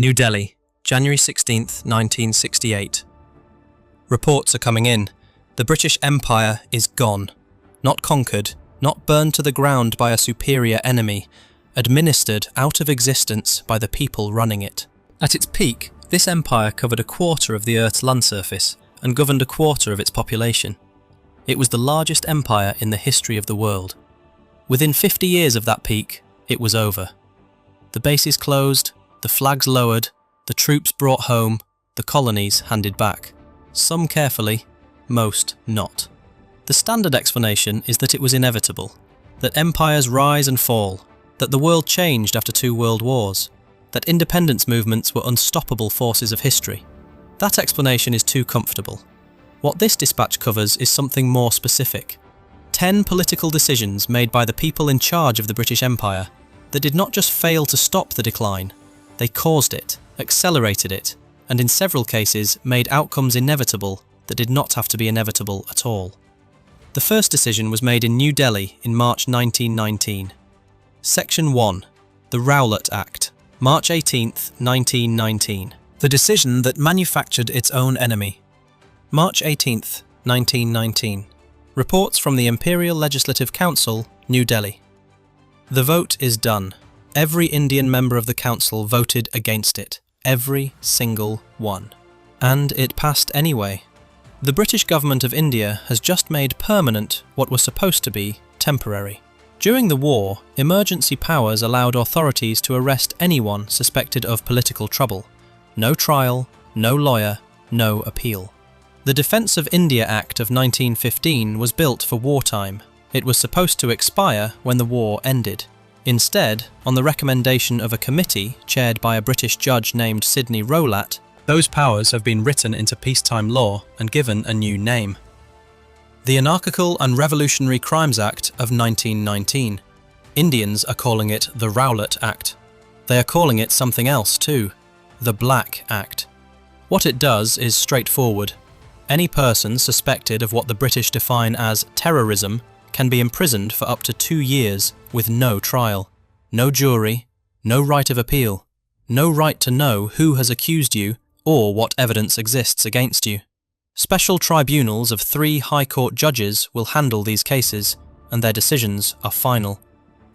New Delhi, January 16th, 1968. Reports are coming in. The British Empire is gone. Not conquered, not burned to the ground by a superior enemy, administered out of existence by the people running it. At its peak, this empire covered a quarter of the Earth's land surface and governed a quarter of its population. It was the largest empire in the history of the world. Within 50 years of that peak, it was over. The bases closed, the flags lowered, the troops brought home, the colonies handed back. Some carefully, most not. The standard explanation is that it was inevitable, that empires rise and fall, that the world changed after 2 world wars, that independence movements were unstoppable forces of history. That explanation is too comfortable. What this dispatch covers is something more specific. 10 political decisions made by the people in charge of the British Empire that did not just fail to stop the decline, they caused it, accelerated it, and in several cases made outcomes inevitable that did not have to be inevitable at all. The first decision was made in New Delhi in March 1919. Section 1. The Rowlatt Act, March 18th, 1919. The decision that manufactured its own enemy. March 18th, 1919. Reports from the Imperial Legislative Council, New Delhi. The vote is done. Every Indian member of the council voted against it. Every single one. And it passed anyway. The British government of India has just made permanent what was supposed to be temporary. During the war, emergency powers allowed authorities to arrest anyone suspected of political trouble. No trial, no lawyer, no appeal. The Defence of India Act of 1915 was built for wartime. It was supposed to expire when the war ended. Instead, on the recommendation of a committee chaired by a British judge named Sidney Rowlatt, those powers have been written into peacetime law and given a new name. The Anarchical and Revolutionary Crimes Act of 1919. Indians are calling it the Rowlatt Act. They are calling it something else too, the Black Act. What it does is straightforward. Any person suspected of what the British define as terrorism can be imprisoned for up to 2 years with no trial, no jury, no right of appeal, no right to know who has accused you or what evidence exists against you. Special tribunals of 3 High Court judges will handle these cases, and their decisions are final.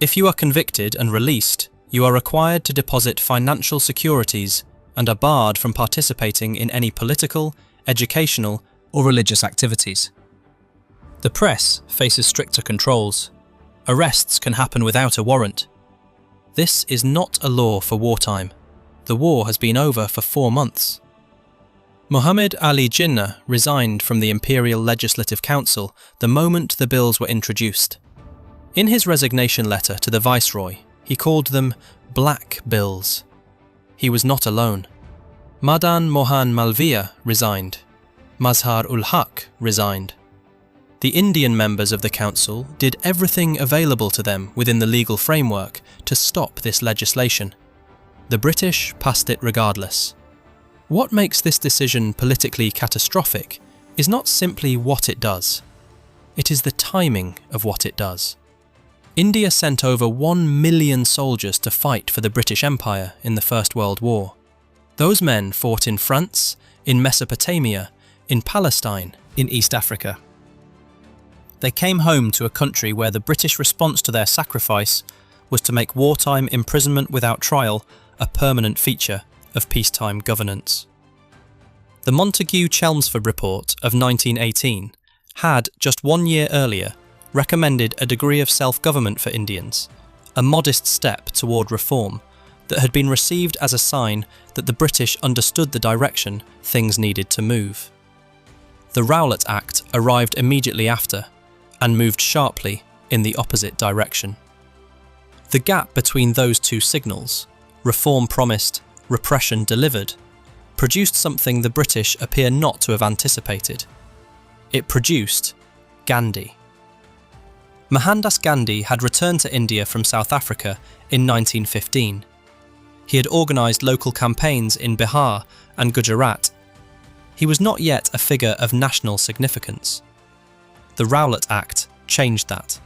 If you are convicted and released, you are required to deposit financial securities and are barred from participating in any political, educational, or religious activities. The press faces stricter controls. Arrests can happen without a warrant. This is not a law for wartime. The war has been over for 4 months. Muhammad Ali Jinnah resigned from the Imperial Legislative Council the moment the bills were introduced. In his resignation letter to the Viceroy, he called them Black Bills. He was not alone. Madan Mohan Malviya resigned. Mazhar-ul-Haq resigned. The Indian members of the council did everything available to them within the legal framework to stop this legislation. The British passed it regardless. What makes this decision politically catastrophic is not simply what it does. It is the timing of what it does. India sent over 1 million soldiers to fight for the British Empire in the First World War. Those men fought in France, in Mesopotamia, in Palestine, in East Africa. They came home to a country where the British response to their sacrifice was to make wartime imprisonment without trial a permanent feature of peacetime governance. The Montagu-Chelmsford Report of 1918 had, just 1 year earlier, recommended a degree of self-government for Indians, a modest step toward reform that had been received as a sign that the British understood the direction things needed to move. The Rowlatt Act arrived immediately after, and moved sharply in the opposite direction. The gap between those 2 signals, reform promised, repression delivered, produced something the British appear not to have anticipated. It produced Gandhi. Mohandas Gandhi had returned to India from South Africa in 1915. He had organised local campaigns in Bihar and Gujarat. He was not yet a figure of national significance. The Rowlatt Act changed that.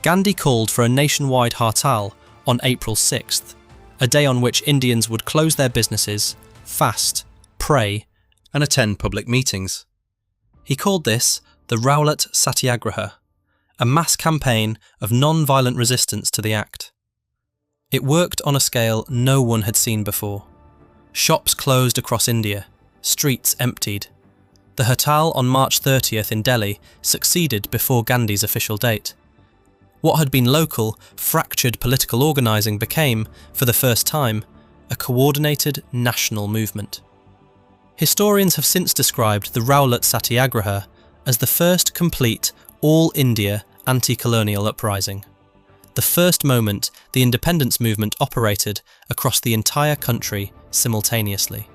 Gandhi called for a nationwide hartal on April 6th, a day on which Indians would close their businesses, fast, pray, and attend public meetings. He called this the Rowlatt Satyagraha, a mass campaign of non-violent resistance to the Act. It worked on a scale no one had seen before. Shops closed across India, streets emptied. The Hartal on March 30th in Delhi succeeded before Gandhi's official date. What had been local, fractured political organising became, for the first time, a coordinated national movement. Historians have since described the Rowlatt Satyagraha as the first complete all-India anti-colonial uprising, the first moment the independence movement operated across the entire country simultaneously.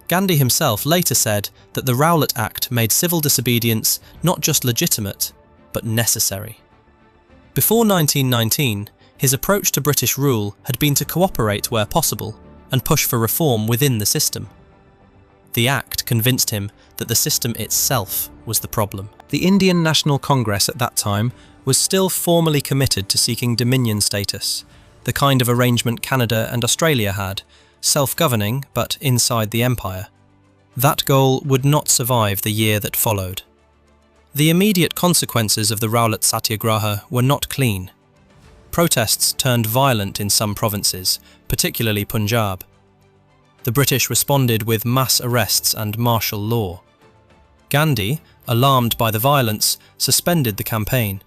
Gandhi himself later said that the Rowlatt Act made civil disobedience not just legitimate, but necessary. Before 1919, his approach to British rule had been to cooperate where possible and push for reform within the system. The Act convinced him that the system itself was the problem. The Indian National Congress at that time was still formally committed to seeking dominion status, the kind of arrangement Canada and Australia had, self-governing but inside the empire. That goal would not survive the year that followed. The immediate consequences of the Rowlatt Satyagraha were not clean. Protests turned violent in some provinces, particularly Punjab. The British responded with mass arrests and martial law. Gandhi, alarmed by the violence, suspended the campaign.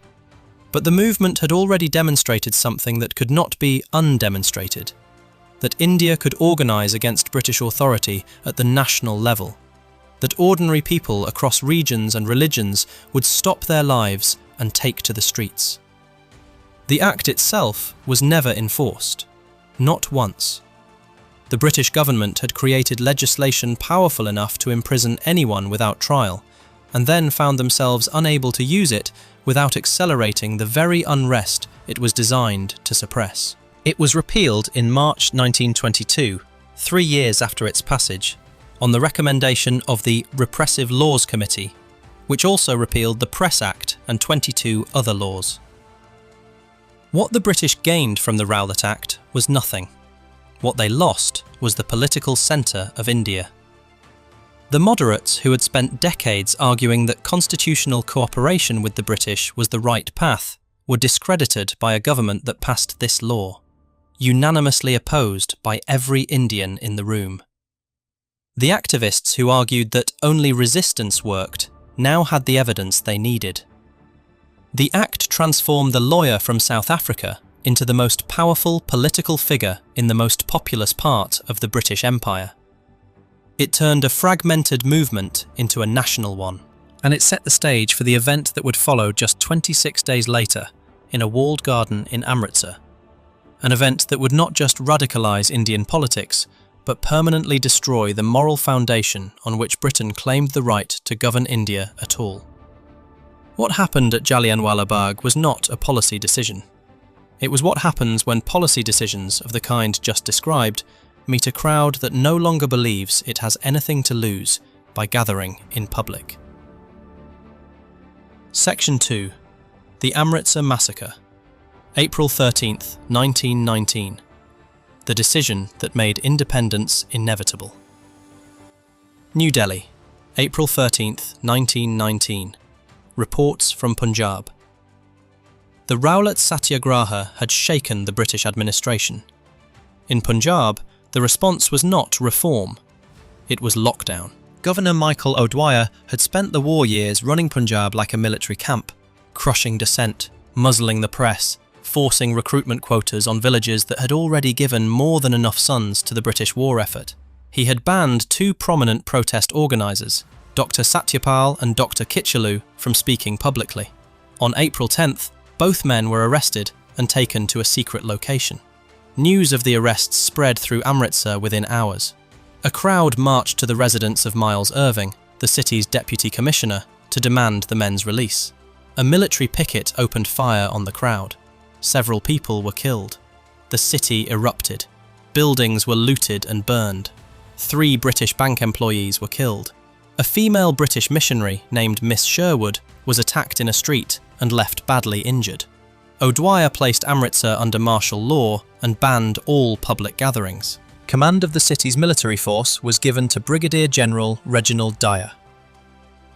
But the movement had already demonstrated something that could not be undemonstrated: that India could organise against British authority at the national level, that ordinary people across regions and religions would stop their lives and take to the streets. The Act itself was never enforced, not once. The British government had created legislation powerful enough to imprison anyone without trial, and then found themselves unable to use it without accelerating the very unrest it was designed to suppress. It was repealed in March 1922, 3 years after its passage, on the recommendation of the Repressive Laws Committee, which also repealed the Press Act and 22 other laws. What the British gained from the Rowlatt Act was nothing. What they lost was the political centre of India. The moderates, who had spent decades arguing that constitutional cooperation with the British was the right path, were discredited by a government that passed this law, unanimously opposed by every Indian in the room. The activists who argued that only resistance worked now had the evidence they needed. The Act transformed the lawyer from South Africa into the most powerful political figure in the most populous part of the British Empire. It turned a fragmented movement into a national one, and it set the stage for the event that would follow just 26 days later in a walled garden in Amritsar, an event that would not just radicalise Indian politics, but permanently destroy the moral foundation on which Britain claimed the right to govern India at all. What happened at Jallianwala Bagh was not a policy decision. It was what happens when policy decisions of the kind just described meet a crowd that no longer believes it has anything to lose by gathering in public. Section 2. The Amritsar Massacre, April 13th, 1919. The decision that made independence inevitable. New Delhi, April 13th, 1919. Reports from Punjab. The Rowlatt Satyagraha had shaken the British administration. In Punjab, the response was not reform. It was lockdown. Governor Michael O'Dwyer had spent the war years running Punjab like a military camp, crushing dissent, muzzling the press, forcing recruitment quotas on villages that had already given more than enough sons to the British war effort. He had banned 2 prominent protest organisers, Dr. Satyapal and Dr. Kitchalu, from speaking publicly. On April 10th, both men were arrested and taken to a secret location. News of the arrests spread through Amritsar within hours. A crowd marched to the residence of Miles Irving, the city's deputy commissioner, to demand the men's release. A military picket opened fire on the crowd. Several people were killed. The city erupted. Buildings were looted and burned. 3 British bank employees were killed. A female British missionary named Miss Sherwood was attacked in a street and left badly injured. O'Dwyer placed Amritsar under martial law and banned all public gatherings. Command of the city's military force was given to Brigadier General Reginald Dyer.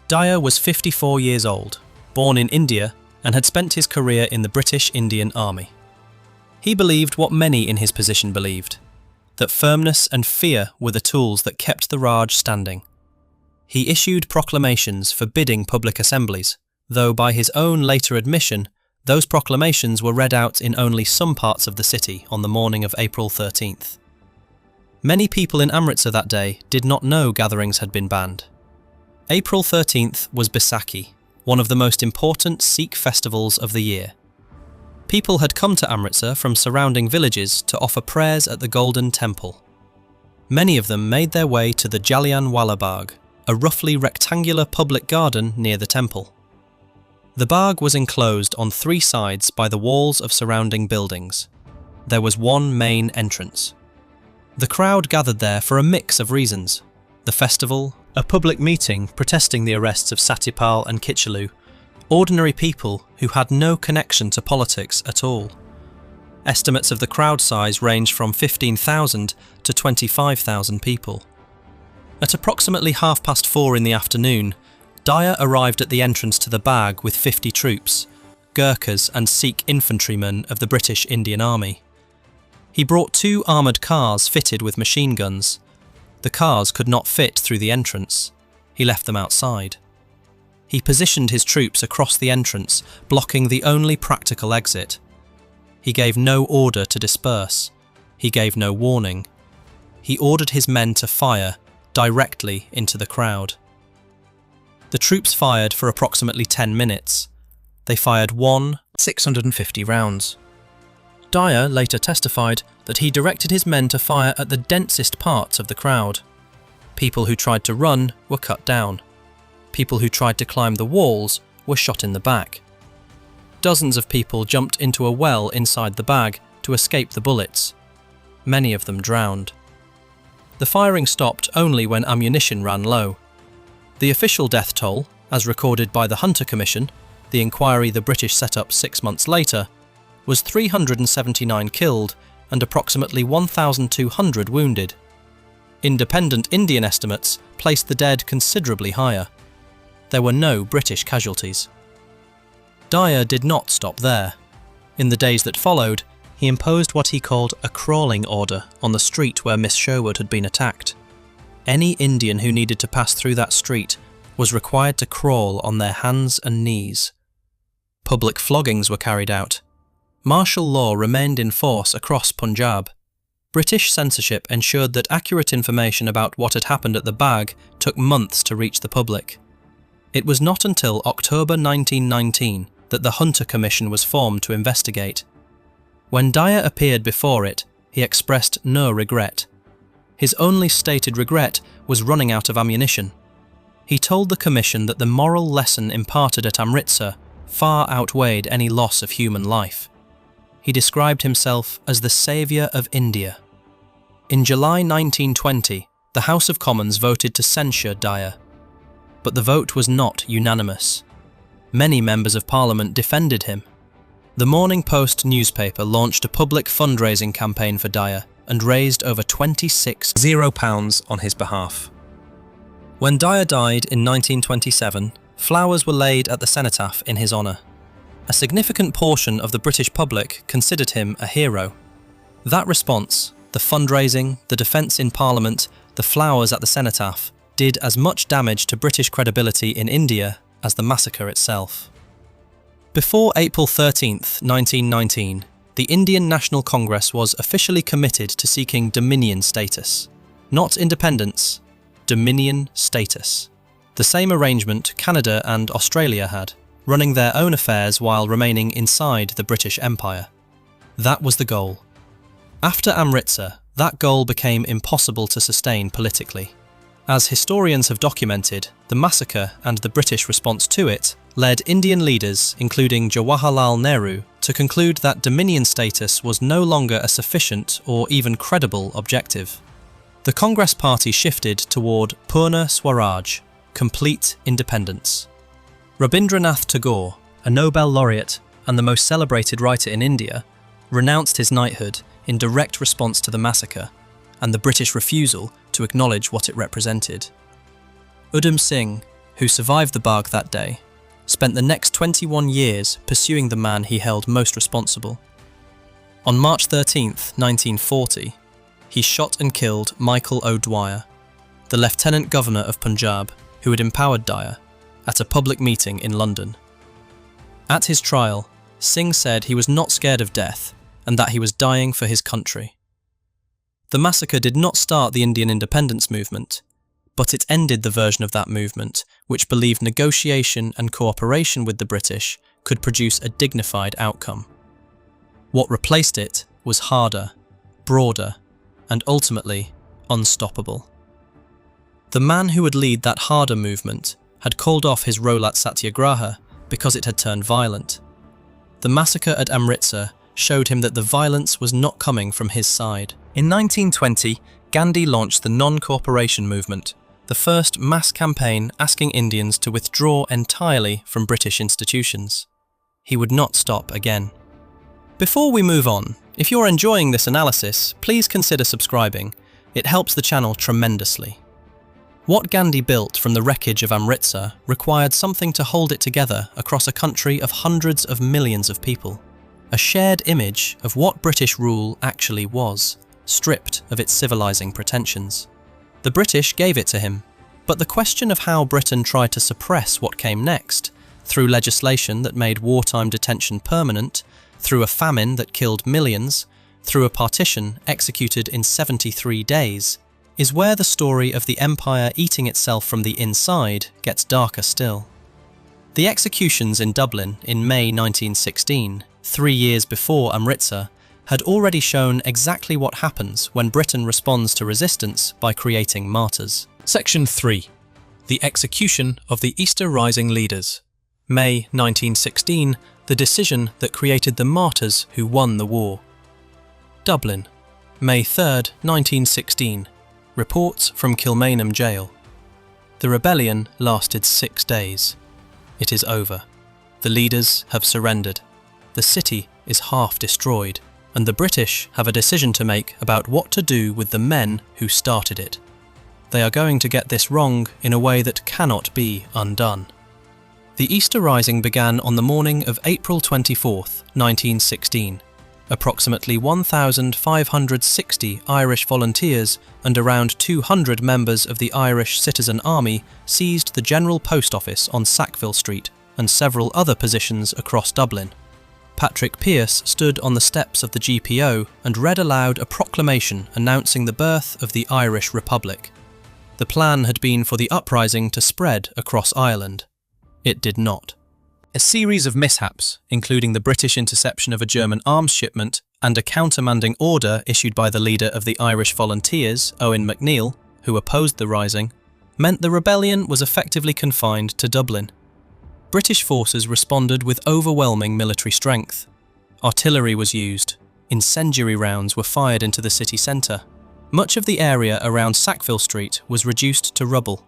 Dyer was 54 years old, born in India, and had spent his career in the British Indian Army. He believed what many in his position believed, that firmness and fear were the tools that kept the Raj standing. He issued proclamations forbidding public assemblies, though by his own later admission, those proclamations were read out in only some parts of the city on the morning of April 13th. Many people in Amritsar that day did not know gatherings had been banned. April 13th was Baisakhi, one of the most important Sikh festivals of the year. People had come to Amritsar from surrounding villages to offer prayers at the Golden Temple. Many of them made their way to the Jallianwala Bagh, a roughly rectangular public garden near the temple. The Bagh was enclosed on 3 sides by the walls of surrounding buildings. There was one main entrance. The crowd gathered there for a mix of reasons: the festival, a public meeting protesting the arrests of Satyapal and Kitchelu, ordinary people who had no connection to politics at all. Estimates of the crowd size range from 15,000 to 25,000 people. At approximately 4:30 in the afternoon, Dyer arrived at the entrance to the Bagh with 50 troops, Gurkhas and Sikh infantrymen of the British Indian Army. He brought 2 armoured cars fitted with machine guns. The cars could not fit through the entrance. He left them outside. He positioned his troops across the entrance, blocking the only practical exit. He gave no order to disperse. He gave no warning. He ordered his men to fire directly into the crowd. The troops fired for approximately 10 minutes. They fired 650 rounds. Dyer later testified that he directed his men to fire at the densest parts of the crowd. People who tried to run were cut down. People who tried to climb the walls were shot in the back. Dozens of people jumped into a well inside the Bagh to escape the bullets. Many of them drowned. The firing stopped only when ammunition ran low. The official death toll, as recorded by the Hunter Commission, the inquiry the British set up 6 months later, was 379 killed and approximately 1,200 wounded. Independent Indian estimates placed the dead considerably higher. There were no British casualties. Dyer did not stop there. In the days that followed, he imposed what he called a crawling order on the street where Miss Sherwood had been attacked. Any Indian who needed to pass through that street was required to crawl on their hands and knees. Public floggings were carried out. Martial law remained in force across Punjab. British censorship ensured that accurate information about what had happened at the Bagh took months to reach the public. It was not until October 1919 that the Hunter Commission was formed to investigate. When Dyer appeared before it, he expressed no regret. His only stated regret was running out of ammunition. He told the Commission that the moral lesson imparted at Amritsar far outweighed any loss of human life. He described himself as the saviour of India. In July 1920, the House of Commons voted to censure Dyer. But the vote was not unanimous. Many members of Parliament defended him. The Morning Post newspaper launched a public fundraising campaign for Dyer and raised over £26,000 on his behalf. When Dyer died in 1927, flowers were laid at the cenotaph in his honour. A significant portion of the British public considered him a hero. That response, the fundraising, the defence in Parliament, the flowers at the cenotaph, did as much damage to British credibility in India as the massacre itself. Before April 13, 1919, the Indian National Congress was officially committed to seeking Dominion status. Not independence, Dominion status. The same arrangement Canada and Australia had, running their own affairs while remaining inside the British Empire. That was the goal. After Amritsar, that goal became impossible to sustain politically. As historians have documented, the massacre and the British response to it led Indian leaders, including Jawaharlal Nehru, to conclude that Dominion status was no longer a sufficient or even credible objective. The Congress Party shifted toward Purna Swaraj, complete independence. Rabindranath Tagore, a Nobel laureate and the most celebrated writer in India, renounced his knighthood in direct response to the massacre and the British refusal to acknowledge what it represented. Udham Singh, who survived the Bagh that day, spent the next 21 years pursuing the man he held most responsible. On March 13, 1940, he shot and killed Michael O'Dwyer, the Lieutenant Governor of Punjab who had empowered Dyer, at a public meeting in London. At his trial, Singh said he was not scared of death and that he was dying for his country. The massacre did not start the Indian independence movement, but it ended the version of that movement which believed negotiation and cooperation with the British could produce a dignified outcome. What replaced it was harder, broader, and ultimately unstoppable. The man who would lead that harder movement had called off his Rolat Satyagraha because it had turned violent. The massacre at Amritsar showed him that the violence was not coming from his side. In 1920, Gandhi launched the non-cooperation movement, the first mass campaign asking Indians to withdraw entirely from British institutions. He would not stop again. Before we move on, if you're enjoying this analysis, please consider subscribing. It helps the channel tremendously. What Gandhi built from the wreckage of Amritsar required something to hold it together across a country of hundreds of millions of people. A shared image of what British rule actually was, stripped of its civilizing pretensions. The British gave it to him, but the question of how Britain tried to suppress what came next, through legislation that made wartime detention permanent, through a famine that killed millions, through a partition executed in 73 days, is where the story of the empire eating itself from the inside gets darker still. The executions in Dublin in May 1916, 3 years before Amritsar, had already shown exactly what happens when Britain responds to resistance by creating martyrs. Section 3. The execution of the Easter Rising leaders. May 1916, the decision that created the martyrs who won the war. Dublin, May 3rd, 1916. Reports from Kilmainham Jail. The rebellion lasted 6 days. It is over. The leaders have surrendered. The city is half destroyed, and the British have a decision to make about what to do with the men who started it. They are going to get this wrong in a way that cannot be undone. The Easter Rising began on the morning of April 24th, 1916. Approximately 1,560 Irish volunteers and around 200 members of the Irish Citizen Army seized the General Post Office on Sackville Street and several other positions across Dublin. Patrick Pearse stood on the steps of the GPO and read aloud a proclamation announcing the birth of the Irish Republic. The plan had been for the uprising to spread across Ireland. It did not. A series of mishaps, including the British interception of a German arms shipment and a countermanding order issued by the leader of the Irish Volunteers, Owen MacNeill, who opposed the rising, meant the rebellion was effectively confined to Dublin. British forces responded with overwhelming military strength. Artillery was used. Incendiary rounds were fired into the city centre. Much of the area around Sackville Street was reduced to rubble.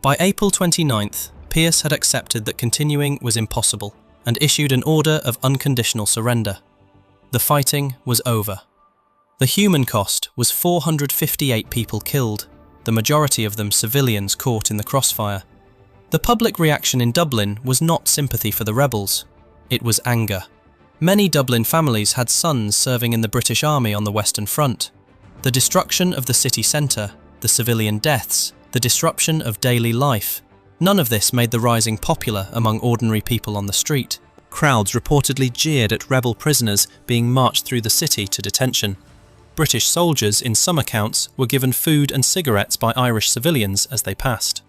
By April 29th, Pearse had accepted that continuing was impossible and issued an order of unconditional surrender. The fighting was over. The human cost was 458 people killed, the majority of them civilians caught in the crossfire. The public reaction in Dublin was not sympathy for the rebels. It was anger. Many Dublin families had sons serving in the British Army on the Western Front. The destruction of the city centre, the civilian deaths, the disruption of daily life, none of this made the rising popular among ordinary people on the street. Crowds reportedly jeered at rebel prisoners being marched through the city to detention. British soldiers, in some accounts, were given food and cigarettes by Irish civilians as they passed.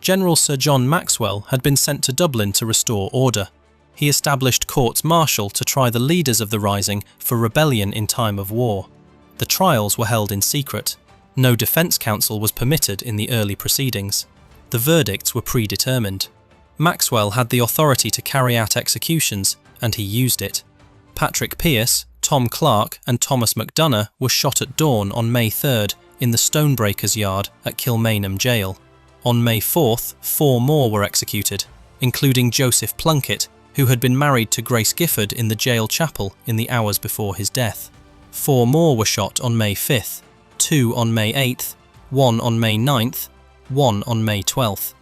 General Sir John Maxwell had been sent to Dublin to restore order. He established courts martial to try the leaders of the rising for rebellion in time of war. The trials were held in secret. No defence counsel was permitted in the early proceedings. The verdicts were predetermined. Maxwell had the authority to carry out executions, and he used it. Patrick Pearse, Tom Clark and Thomas MacDonough were shot at dawn on May 3rd in the Stonebreakers Yard at Kilmainham Jail. On May 4th, 4 more were executed, including Joseph Plunkett, who had been married to Grace Gifford in the jail chapel in the hours before his death. 4 more were shot on May 5th, 2 on May 8th, 1 on May 9th, 1 on May 12th.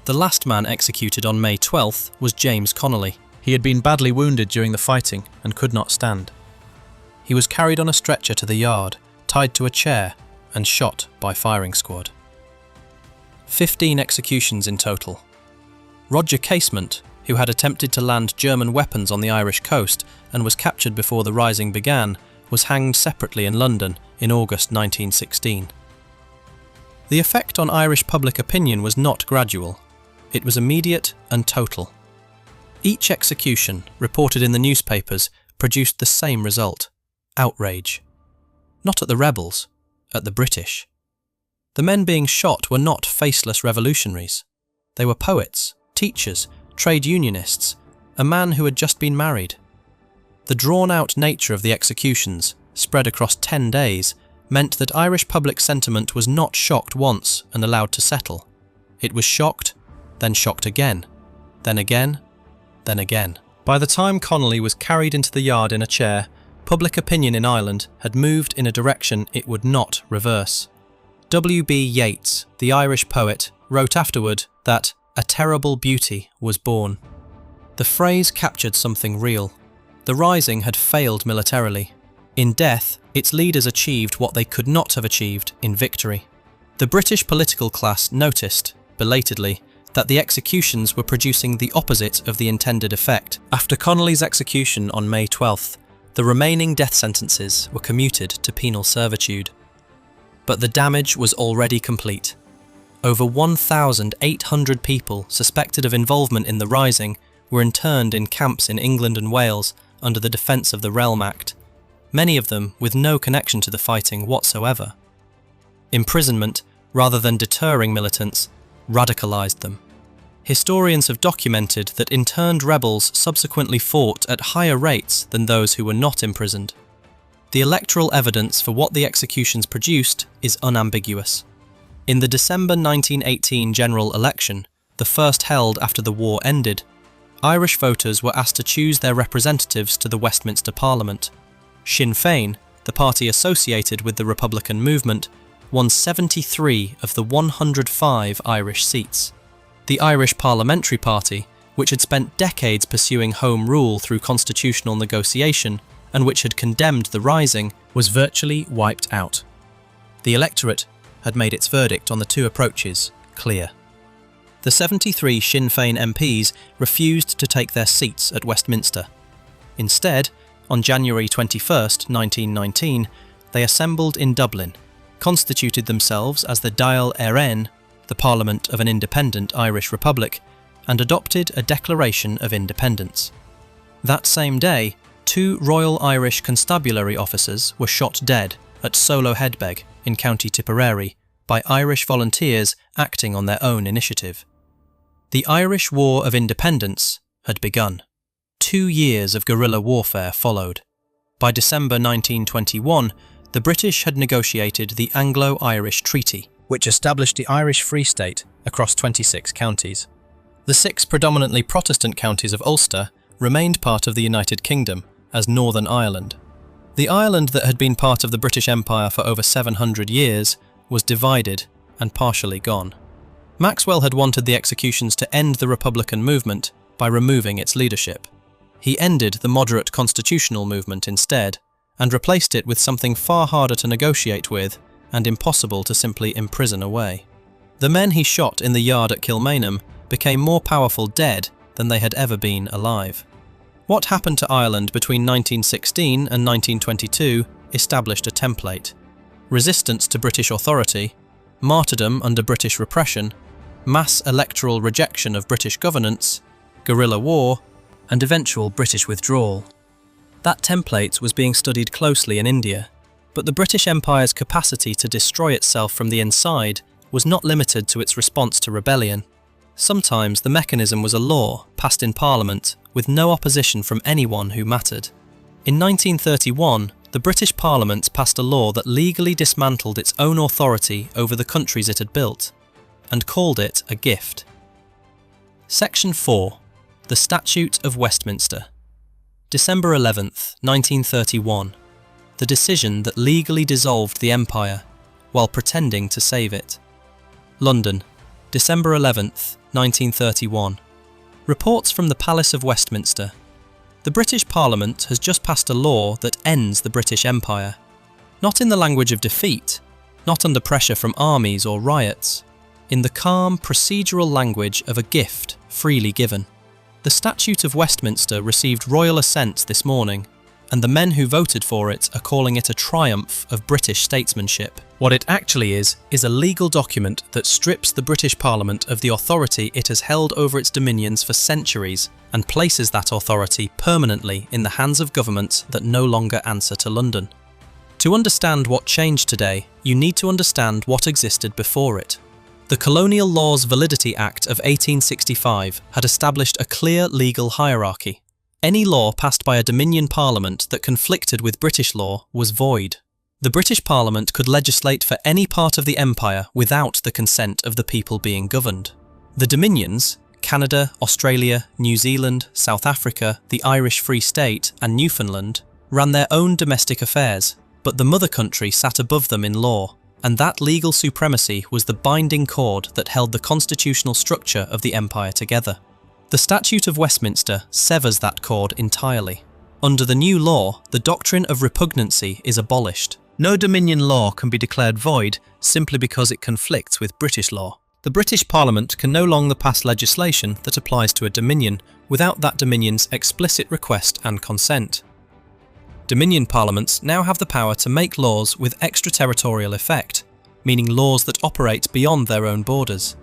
The last man executed on May 12th was James Connolly. He had been badly wounded during the fighting and could not stand. He was carried on a stretcher to the yard, tied to a chair, and shot by firing squad. 15 executions in total. Roger Casement, who had attempted to land German weapons on the Irish coast and was captured before the rising began, was hanged separately in London in August 1916. The effect on Irish public opinion was not gradual. It was immediate and total. Each execution, reported in the newspapers, produced the same result: outrage. Not at the rebels, at the British. The men being shot were not faceless revolutionaries. They were poets, teachers, trade unionists, a man who had just been married. The drawn-out nature of the executions, spread across 10 days, meant that Irish public sentiment was not shocked once and allowed to settle. It was shocked, then shocked again, then again, then again. By the time Connolly was carried into the yard in a chair, public opinion in Ireland had moved in a direction it would not reverse. W.B. Yeats, the Irish poet, wrote afterward that "a terrible beauty was born." The phrase captured something real. The Rising had failed militarily. In death, its leaders achieved what they could not have achieved in victory. The British political class noticed, belatedly, that the executions were producing the opposite of the intended effect. After Connolly's execution on May 12th, the remaining death sentences were commuted to penal servitude. But the damage was already complete. Over 1,800 people suspected of involvement in the Rising were interned in camps in England and Wales under the Defence of the Realm Act, many of them with no connection to the fighting whatsoever. Imprisonment, rather than deterring militants, radicalised them. Historians have documented that interned rebels subsequently fought at higher rates than those who were not imprisoned. The electoral evidence for what the executions produced is unambiguous. In the December 1918 general election, the first held after the war ended, Irish voters were asked to choose their representatives to the Westminster Parliament. Sinn Féin, the party associated with the Republican movement, won 73 of the 105 Irish seats. The Irish Parliamentary Party, which had spent decades pursuing Home Rule through constitutional negotiation and which had condemned the Rising, was virtually wiped out. The electorate had made its verdict on the two approaches clear. The 73 Sinn Féin MPs refused to take their seats at Westminster. Instead, on January 21st, 1919, they assembled in Dublin, constituted themselves as the Dáil Éireann, the Parliament of an independent Irish Republic, and adopted a Declaration of Independence. That same day, 2 Royal Irish Constabulary officers were shot dead at Solo Headbeg in County Tipperary by Irish volunteers acting on their own initiative. The Irish War of Independence had begun. 2 years of guerrilla warfare followed. By December 1921, the British had negotiated the Anglo-Irish Treaty, which established the Irish Free State across 26 counties. The 6 predominantly Protestant counties of Ulster remained part of the United Kingdom as Northern Ireland. The Ireland that had been part of the British Empire for over 700 years was divided and partially gone. Maxwell had wanted the executions to end the Republican movement by removing its leadership. He ended the moderate constitutional movement instead, and replaced it with something far harder to negotiate with and impossible to simply imprison away. The men he shot in the yard at Kilmainham became more powerful dead than they had ever been alive. What happened to Ireland between 1916 and 1922 established a template: resistance to British authority, martyrdom under British repression, mass electoral rejection of British governance, guerrilla war, and eventual British withdrawal. That template was being studied closely in India, but the British Empire's capacity to destroy itself from the inside was not limited to its response to rebellion. Sometimes the mechanism was a law passed in Parliament with no opposition from anyone who mattered. In 1931, the British Parliament passed a law that legally dismantled its own authority over the countries it had built, and called it a gift. Section 4. The Statute of Westminster. December 11th, 1931. The decision that legally dissolved the empire while pretending to save it. London, December 11th, 1931. Reports from the Palace of Westminster. The British Parliament has just passed a law that ends the British Empire. Not in the language of defeat, not under pressure from armies or riots, in the calm, procedural language of a gift freely given. The Statute of Westminster received royal assent this morning, and the men who voted for it are calling it a triumph of British statesmanship. What it actually is a legal document that strips the British Parliament of the authority it has held over its dominions for centuries and places that authority permanently in the hands of governments that no longer answer to London. To understand what changed today, you need to understand what existed before it. The Colonial Laws Validity Act of 1865 had established a clear legal hierarchy. Any law passed by a Dominion Parliament that conflicted with British law was void. The British Parliament could legislate for any part of the empire without the consent of the people being governed. The Dominions, Canada, Australia, New Zealand, South Africa, the Irish Free State and Newfoundland, ran their own domestic affairs, but the mother country sat above them in law, and that legal supremacy was the binding cord that held the constitutional structure of the empire together. The Statute of Westminster severs that cord entirely. Under the new law, the doctrine of repugnancy is abolished. No Dominion law can be declared void simply because it conflicts with British law. The British Parliament can no longer pass legislation that applies to a Dominion without that Dominion's explicit request and consent. Dominion Parliaments now have the power to make laws with extraterritorial effect, meaning laws that operate beyond their own borders.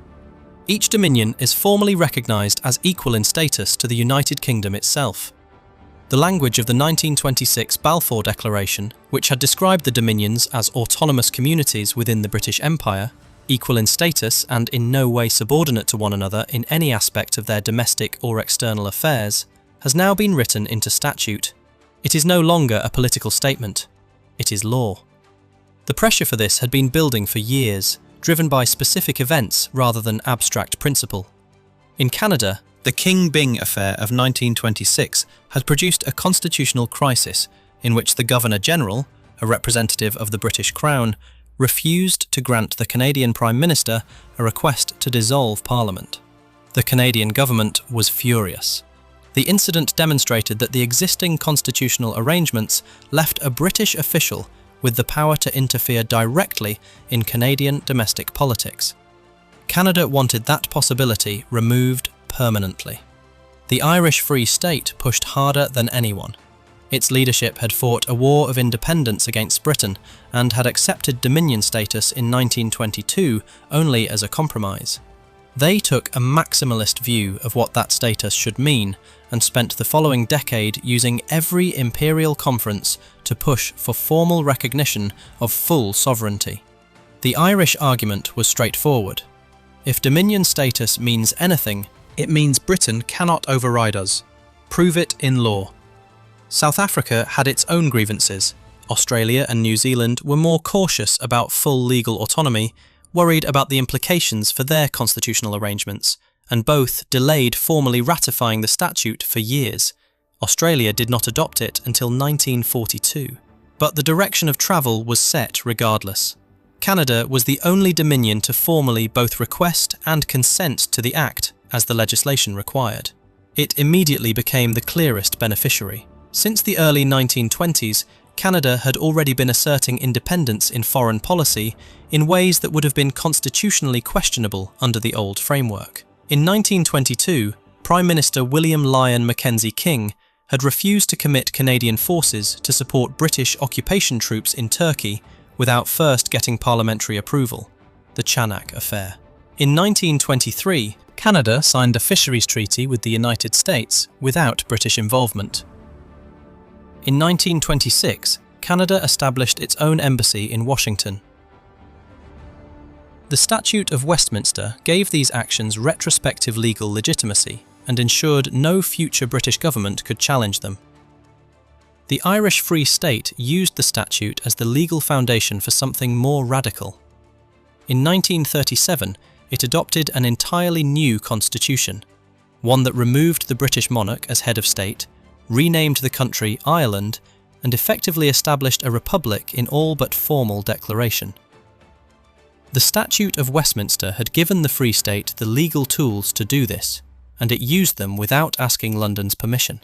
Each Dominion is formally recognised as equal in status to the United Kingdom itself. The language of the 1926 Balfour Declaration, which had described the Dominions as autonomous communities within the British Empire, equal in status and in no way subordinate to one another in any aspect of their domestic or external affairs, has now been written into statute. It is no longer a political statement. It is law. The pressure for this had been building for years, driven by specific events rather than abstract principle. In Canada, the King Byng affair of 1926 had produced a constitutional crisis in which the Governor-General, a representative of the British Crown, refused to grant the Canadian Prime Minister a request to dissolve Parliament. The Canadian government was furious. The incident demonstrated that the existing constitutional arrangements left a British official with the power to interfere directly in Canadian domestic politics. Canada wanted that possibility removed permanently. The Irish Free State pushed harder than anyone. Its leadership had fought a war of independence against Britain and had accepted Dominion status in 1922 only as a compromise. They took a maximalist view of what that status should mean and spent the following decade using every imperial conference to push for formal recognition of full sovereignty. The Irish argument was straightforward. If Dominion status means anything, it means Britain cannot override us. Prove it in law. South Africa had its own grievances. Australia and New Zealand were more cautious about full legal autonomy, worried about the implications for their constitutional arrangements, and both delayed formally ratifying the statute for years. Australia did not adopt it until 1942. But the direction of travel was set regardless. Canada was the only Dominion to formally both request and consent to the Act, as the legislation required. It immediately became the clearest beneficiary. Since the early 1920s, Canada had already been asserting independence in foreign policy in ways that would have been constitutionally questionable under the old framework. In 1922, Prime Minister William Lyon Mackenzie King had refused to commit Canadian forces to support British occupation troops in Turkey without first getting parliamentary approval, the Chanak Affair. In 1923, Canada signed a fisheries treaty with the United States without British involvement. In 1926, Canada established its own embassy in Washington. The Statute of Westminster gave these actions retrospective legal legitimacy and ensured no future British government could challenge them. The Irish Free State used the statute as the legal foundation for something more radical. In 1937, it adopted an entirely new constitution. one that removed the British monarch as head of state, renamed the country Ireland, and effectively established a republic in all but formal declaration. The Statute of Westminster had given the Free State the legal tools to do this, and it used them without asking London's permission.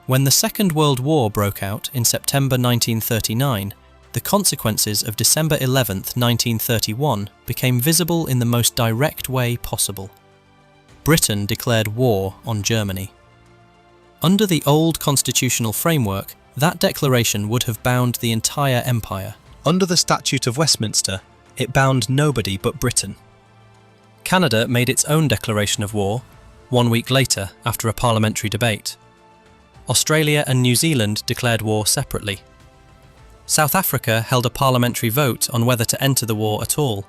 When the Second World War broke out in September 1939, the consequences of December 11, 1931 became visible in the most direct way possible. Britain declared war on Germany. Under the old constitutional framework, that declaration would have bound the entire empire. Under the Statute of Westminster, it bound nobody but Britain. Canada made its own declaration of war 1 week later after a parliamentary debate. Australia and New Zealand declared war separately. South Africa held a parliamentary vote on whether to enter the war at all,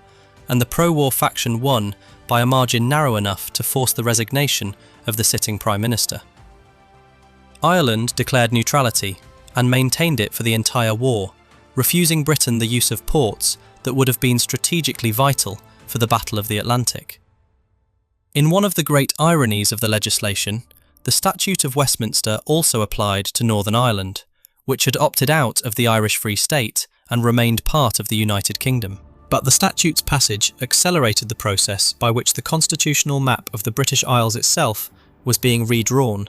and the pro-war faction won by a margin narrow enough to force the resignation of the sitting Prime Minister. Ireland declared neutrality and maintained it for the entire war, refusing Britain the use of ports that would have been strategically vital for the Battle of the Atlantic. In one of the great ironies of the legislation, the Statute of Westminster also applied to Northern Ireland, which had opted out of the Irish Free State and remained part of the United Kingdom. But the statute's passage accelerated the process by which the constitutional map of the British Isles itself was being redrawn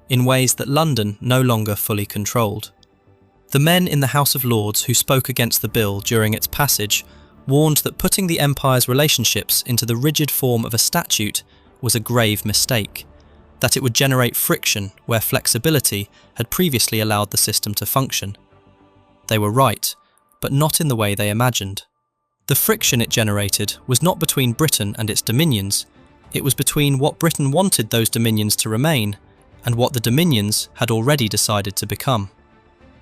in ways that London no longer fully controlled. The men in the House of Lords who spoke against the bill during its passage warned that putting the empire's relationships into the rigid form of a statute was a grave mistake, that it would generate friction where flexibility had previously allowed the system to function. They were right, but not in the way they imagined. The friction it generated was not between Britain and its dominions, it was between what Britain wanted those dominions to remain and what the dominions had already decided to become.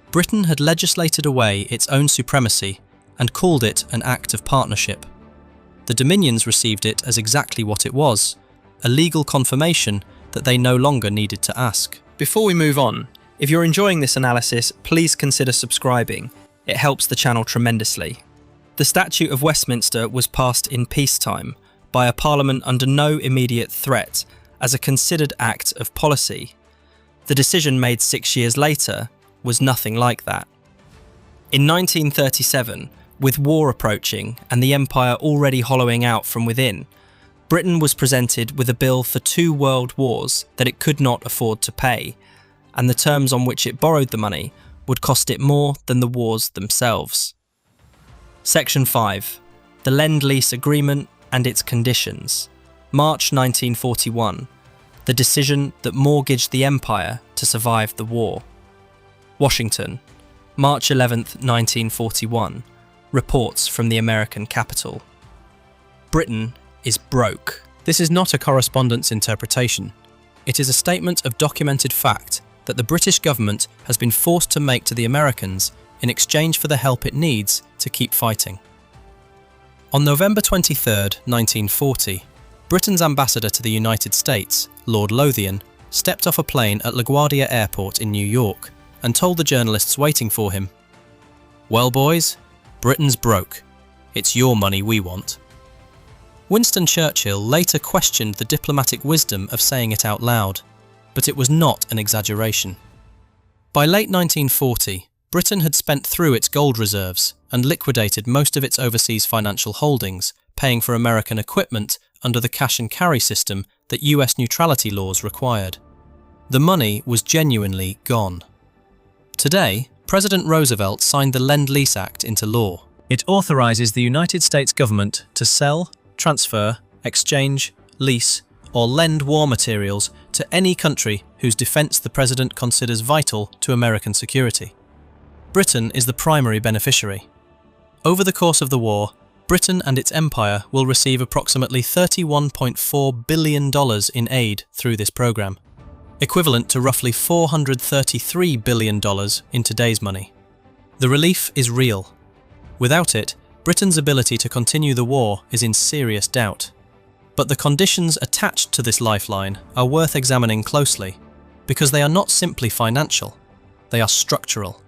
Britain had legislated away its own supremacy and called it an act of partnership. The dominions received it as exactly what it was, a legal confirmation that they no longer needed to ask. Before we move on, if you're enjoying this analysis, please consider subscribing. It helps the channel tremendously. The Statute of Westminster was passed in peacetime by a parliament under no immediate threat as a considered act of policy. The decision made 6 years later was nothing like that. In 1937, with war approaching and the empire already hollowing out from within, Britain was presented with a bill for 2 world wars that it could not afford to pay, and the terms on which it borrowed the money would cost it more than the wars themselves. Section 5. The Lend-Lease Agreement and its Conditions. March 1941. The decision that mortgaged the empire to survive the war. Washington. March 11, 1941. Reports from the American capital. Britain is broke. This is not a correspondence interpretation. It is a statement of documented fact that the British government has been forced to make to the Americans in exchange for the help it needs to keep fighting. On November 23, 1940, Britain's ambassador to the United States, Lord Lothian, stepped off a plane at LaGuardia Airport in New York and told the journalists waiting for him, "Well, boys, Britain's broke. It's your money we want." Winston Churchill later questioned the diplomatic wisdom of saying it out loud, but it was not an exaggeration. By late 1940, Britain had spent through its gold reserves and liquidated most of its overseas financial holdings, paying for American equipment under the cash and carry system that US neutrality laws required. The money was genuinely gone. Today, President Roosevelt signed the Lend-Lease Act into law. It authorizes the United States government to sell, transfer, exchange, lease, or lend war materials to any country whose defense the President considers vital to American security. Britain is the primary beneficiary. Over the course of the war, Britain and its empire will receive approximately $31.4 billion in aid through this program, equivalent to roughly $433 billion in today's money. The relief is real. Without it, Britain's ability to continue the war is in serious doubt. But the conditions attached to this lifeline are worth examining closely, because they are not simply financial, they are structural,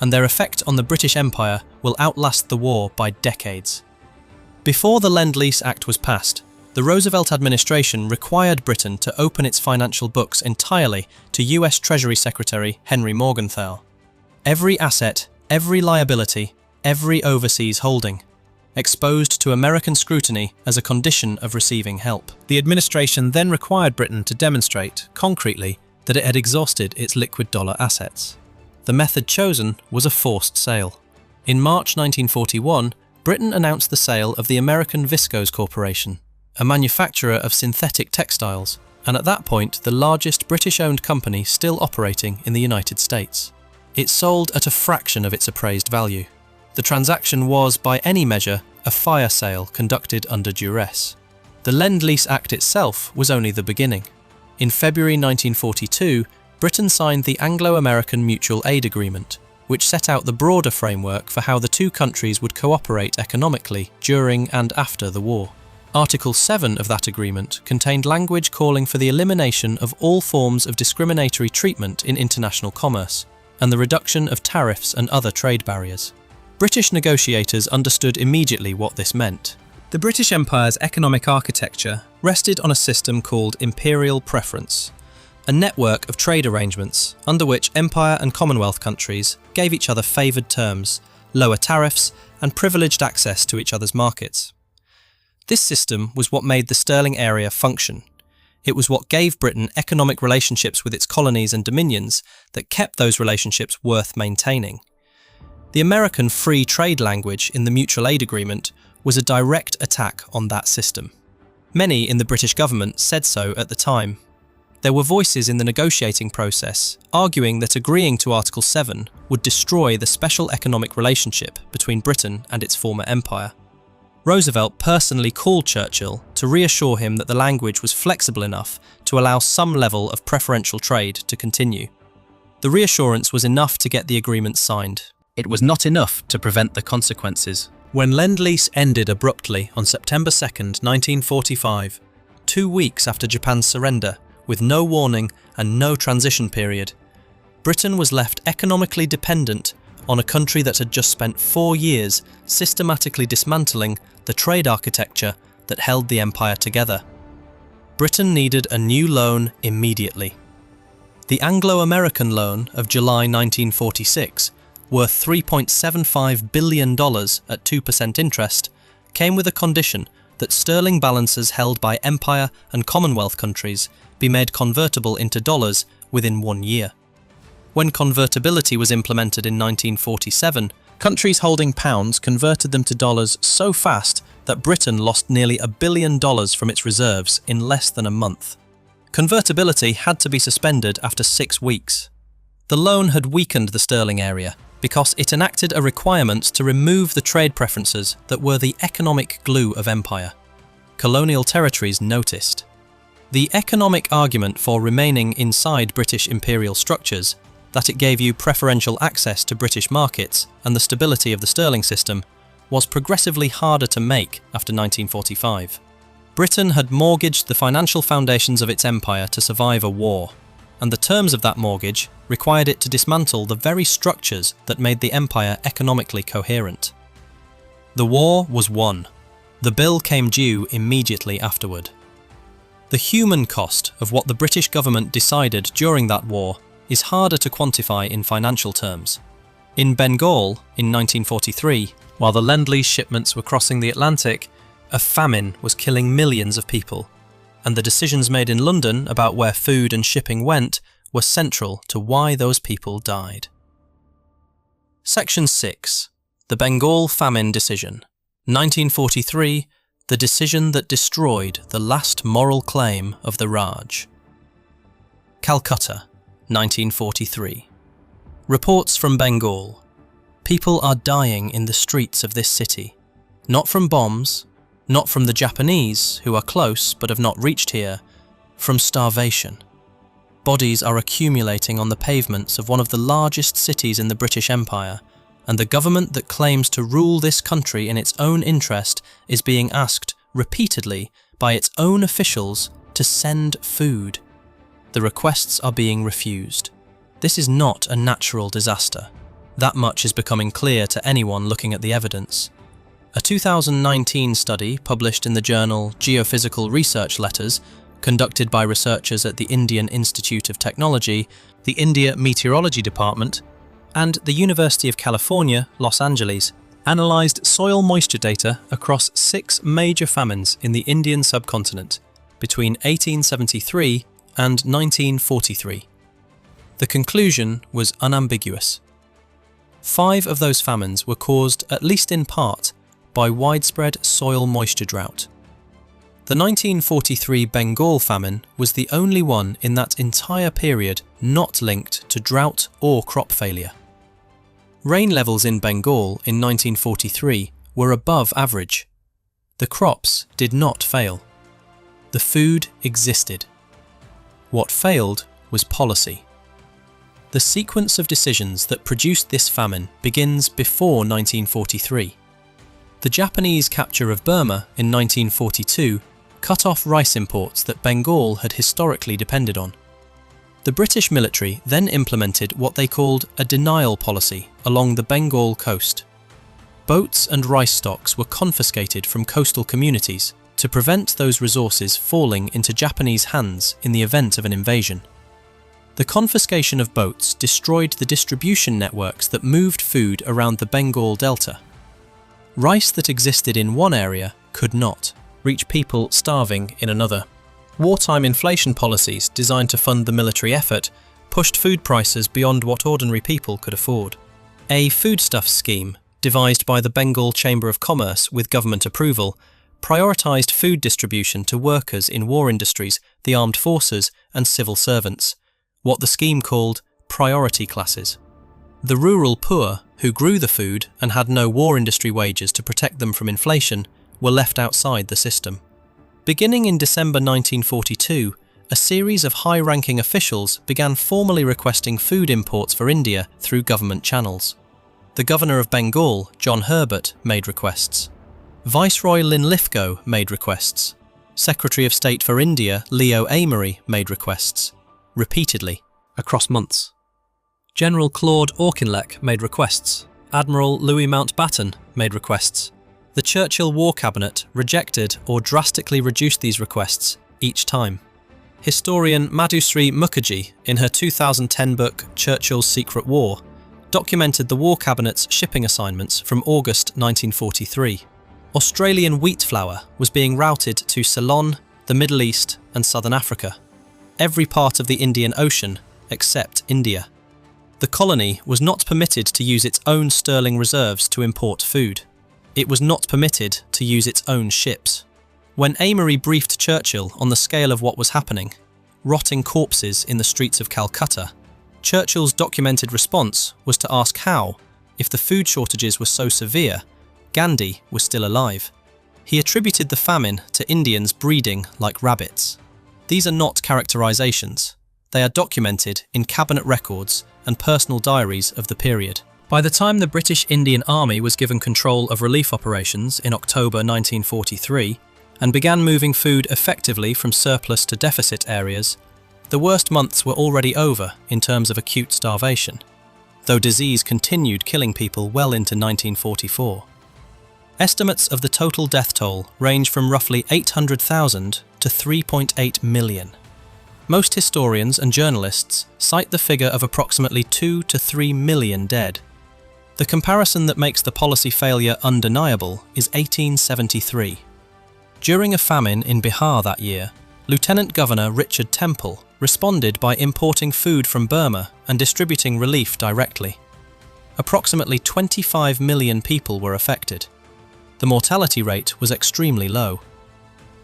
and their effect on the British Empire will outlast the war by decades. Before the Lend-Lease Act was passed, The Roosevelt administration required Britain to open its financial books entirely to US Treasury Secretary Henry Morgenthau. Every asset, every liability, every overseas holding, exposed to American scrutiny as a condition of receiving help. The administration then required Britain to demonstrate, concretely, that it had exhausted its liquid dollar assets. The method chosen was a forced sale. In March 1941, Britain announced the sale of the American Viscose Corporation, a manufacturer of synthetic textiles, and at that point the largest British-owned company still operating in the United States. It sold at a fraction of its appraised value. The transaction was, by any measure, a fire sale conducted under duress. The Lend-Lease Act itself was only the beginning. In February 1942, Britain signed the Anglo-American Mutual Aid Agreement, which set out the broader framework for how the two countries would cooperate economically during and after the war. Article 7 of that agreement contained language calling for the elimination of all forms of discriminatory treatment in international commerce, and the reduction of tariffs and other trade barriers. British negotiators understood immediately what this meant. The British Empire's economic architecture rested on a system called imperial preference, a network of trade arrangements under which Empire and Commonwealth countries gave each other favoured terms, lower tariffs, and privileged access to each other's markets. This system was what made the sterling area function. It was what gave Britain economic relationships with its colonies and dominions that kept those relationships worth maintaining. The American free trade language in the Mutual Aid Agreement was a direct attack on that system. Many in the British government said so at the time. There were voices in the negotiating process arguing that agreeing to Article 7 would destroy the special economic relationship between Britain and its former empire. Roosevelt personally called Churchill to reassure him that the language was flexible enough to allow some level of preferential trade to continue. The reassurance was enough to get the agreement signed. It was not enough to prevent the consequences. When Lend-Lease ended abruptly on September 2, 1945, 2 weeks after Japan's surrender, with no warning and no transition period, Britain was left economically dependent on a country that had just spent 4 years systematically dismantling the trade architecture that held the empire together. Britain needed a new loan immediately. The Anglo-American loan of July 1946, worth $3.75 billion at 2% interest, came with a condition that sterling balances held by Empire and Commonwealth countries be made convertible into dollars within 1 year. When convertibility was implemented in 1947, countries holding pounds converted them to dollars so fast that Britain lost nearly $1 billion from its reserves in less than a month. Convertibility had to be suspended after 6 weeks. The loan had weakened the sterling area because it enacted a requirement to remove the trade preferences that were the economic glue of empire. Colonial territories noticed. The economic argument for remaining inside British imperial structures, that it gave you preferential access to British markets and the stability of the sterling system, was progressively harder to make after 1945. Britain had mortgaged the financial foundations of its empire to survive a war, and the terms of that mortgage required it to dismantle the very structures that made the empire economically coherent. The war was won. The bill came due immediately afterward. The human cost of what the British government decided during that war is harder to quantify in financial terms. In Bengal, in 1943, while the Lend-Lease shipments were crossing the Atlantic, a famine was killing millions of people, and the decisions made in London about where food and shipping went were central to why those people died. Section 6. The Bengal Famine Decision. 1943, the decision that destroyed the last moral claim of the Raj. Calcutta, 1943. Reports from Bengal. People are dying in the streets of this city. Not from bombs, not from the Japanese, who are close but have not reached here, from starvation. Bodies are accumulating on the pavements of one of the largest cities in the British Empire, and the government that claims to rule this country in its own interest is being asked repeatedly by its own officials to send food. The requests are being refused. This is not a natural disaster. That much is becoming clear to anyone looking at the evidence. A 2019 study published in the journal Geophysical Research Letters, conducted by researchers at the Indian Institute of Technology, the India Meteorology Department, and the University of California, Los Angeles, analysed soil moisture data across 6 major famines in the Indian subcontinent between 1873 and 1943. The conclusion was unambiguous. 5 of those famines were caused, at least in part, by widespread soil moisture drought. The 1943 Bengal famine was the only one in that entire period not linked to drought or crop failure. Rain levels in Bengal in 1943 were above average. The crops did not fail. The food existed. What failed was policy. The sequence of decisions that produced this famine begins before 1943. The Japanese capture of Burma in 1942 cut off rice imports that Bengal had historically depended on. The British military then implemented what they called a denial policy along the Bengal coast. Boats and rice stocks were confiscated from coastal communities to prevent those resources falling into Japanese hands in the event of an invasion. The confiscation of boats destroyed the distribution networks that moved food around the Bengal Delta. Rice that existed in one area could not reach people starving in another. Wartime inflation policies designed to fund the military effort pushed food prices beyond what ordinary people could afford. A foodstuffs scheme, devised by the Bengal Chamber of Commerce with government approval, prioritised food distribution to workers in war industries, the armed forces and civil servants, what the scheme called priority classes. The rural poor, who grew the food and had no war industry wages to protect them from inflation, were left outside the system. Beginning in December 1942, a series of high-ranking officials began formally requesting food imports for India through government channels. The Governor of Bengal, John Herbert, made requests. Viceroy Linlithgow made requests. Secretary of State for India, Leo Amery, made requests. Repeatedly, across months. General Claude Auchinleck made requests. Admiral Louis Mountbatten made requests. The Churchill War Cabinet rejected or drastically reduced these requests each time. Historian Madhusri Mukherjee, in her 2010 book Churchill's Secret War, documented the War Cabinet's shipping assignments from August 1943. Australian wheat flour was being routed to Ceylon, the Middle East and Southern Africa. Every part of the Indian Ocean except India. The colony was not permitted to use its own sterling reserves to import food. It was not permitted to use its own ships. When Amery briefed Churchill on the scale of what was happening, rotting corpses in the streets of Calcutta, Churchill's documented response was to ask how, if the food shortages were so severe, Gandhi was still alive. He attributed the famine to Indians breeding like rabbits. These are not characterizations. They are documented in cabinet records and personal diaries of the period. By the time the British Indian Army was given control of relief operations in October 1943 and began moving food effectively from surplus to deficit areas, the worst months were already over in terms of acute starvation, though disease continued killing people well into 1944. Estimates of the total death toll range from roughly 800,000 to 3.8 million. Most historians and journalists cite the figure of approximately 2 to 3 million dead. The comparison that makes the policy failure undeniable is 1873. During a famine in Bihar that year, Lieutenant Governor Richard Temple responded by importing food from Burma and distributing relief directly. Approximately 25 million people were affected. The mortality rate was extremely low.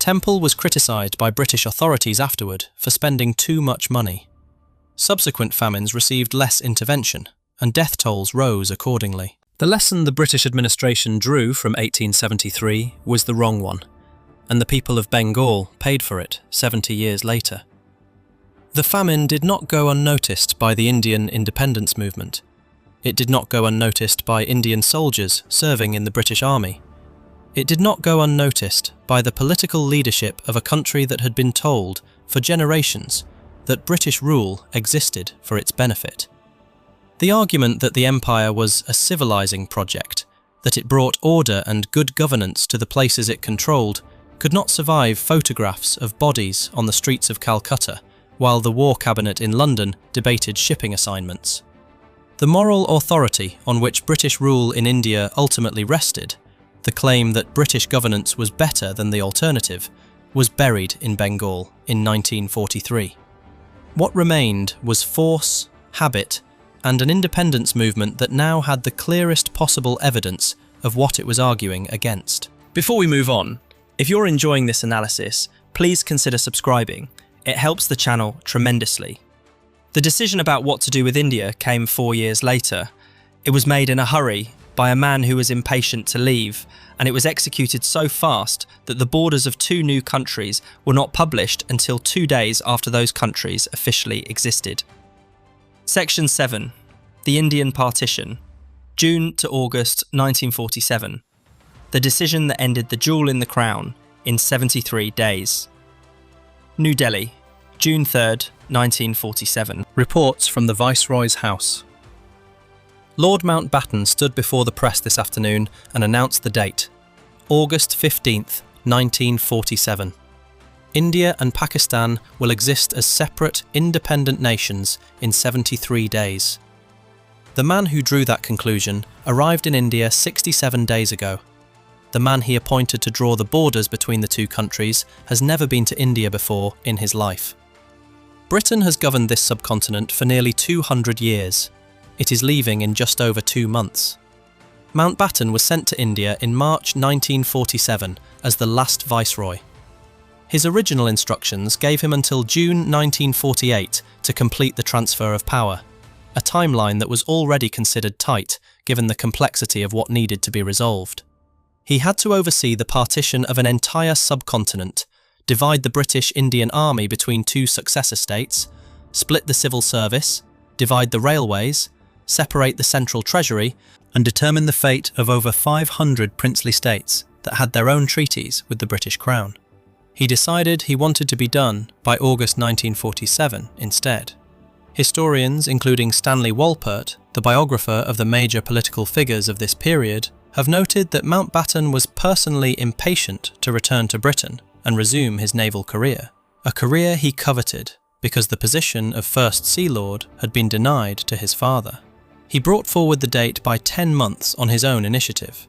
Temple was criticised by British authorities afterward for spending too much money. Subsequent famines received less intervention, and death tolls rose accordingly. The lesson the British administration drew from 1873 was the wrong one, and the people of Bengal paid for it 70 years later. The famine did not go unnoticed by the Indian independence movement. It did not go unnoticed by Indian soldiers serving in the British Army. It did not go unnoticed by the political leadership of a country that had been told, for generations, that British rule existed for its benefit. The argument that the empire was a civilizing project, that it brought order and good governance to the places it controlled, could not survive photographs of bodies on the streets of Calcutta while the War Cabinet in London debated shipping assignments. The moral authority on which British rule in India ultimately rested, the claim that British governance was better than the alternative, was buried in Bengal in 1943. What remained was force, habit, and an independence movement that now had the clearest possible evidence of what it was arguing against. Before we move on, if you're enjoying this analysis, please consider subscribing. It helps the channel tremendously. The decision about what to do with India came 4 years later. It was made in a hurry by a man who was impatient to leave, and it was executed so fast that the borders of 2 new countries were not published until 2 days after those countries officially existed. Section 7. The Indian Partition. June to August 1947. The decision that ended the jewel in the crown in 73 days. New Delhi, June 3rd, 1947. Reports from the Viceroy's house. Lord Mountbatten stood before the press this afternoon and announced the date, August 15th, 1947. India and Pakistan will exist as separate, independent nations in 73 days. The man who drew that conclusion arrived in India 67 days ago. The man he appointed to draw the borders between the 2 countries has never been to India before in his life. Britain has governed this subcontinent for nearly 200 years. It is leaving in just over 2 months. Mountbatten was sent to India in March 1947 as the last viceroy. His original instructions gave him until June 1948 to complete the transfer of power, a timeline that was already considered tight given the complexity of what needed to be resolved. He had to oversee the partition of an entire subcontinent, divide the British Indian Army between 2 successor states, split the civil service, divide the railways, separate the central treasury, and determine the fate of over 500 princely states that had their own treaties with the British Crown. He decided he wanted to be done by August 1947 instead. Historians, including Stanley Wolpert, the biographer of the major political figures of this period, have noted that Mountbatten was personally impatient to return to Britain and resume his naval career, a career he coveted because the position of First Sea Lord had been denied to his father. He brought forward the date by 10 months on his own initiative.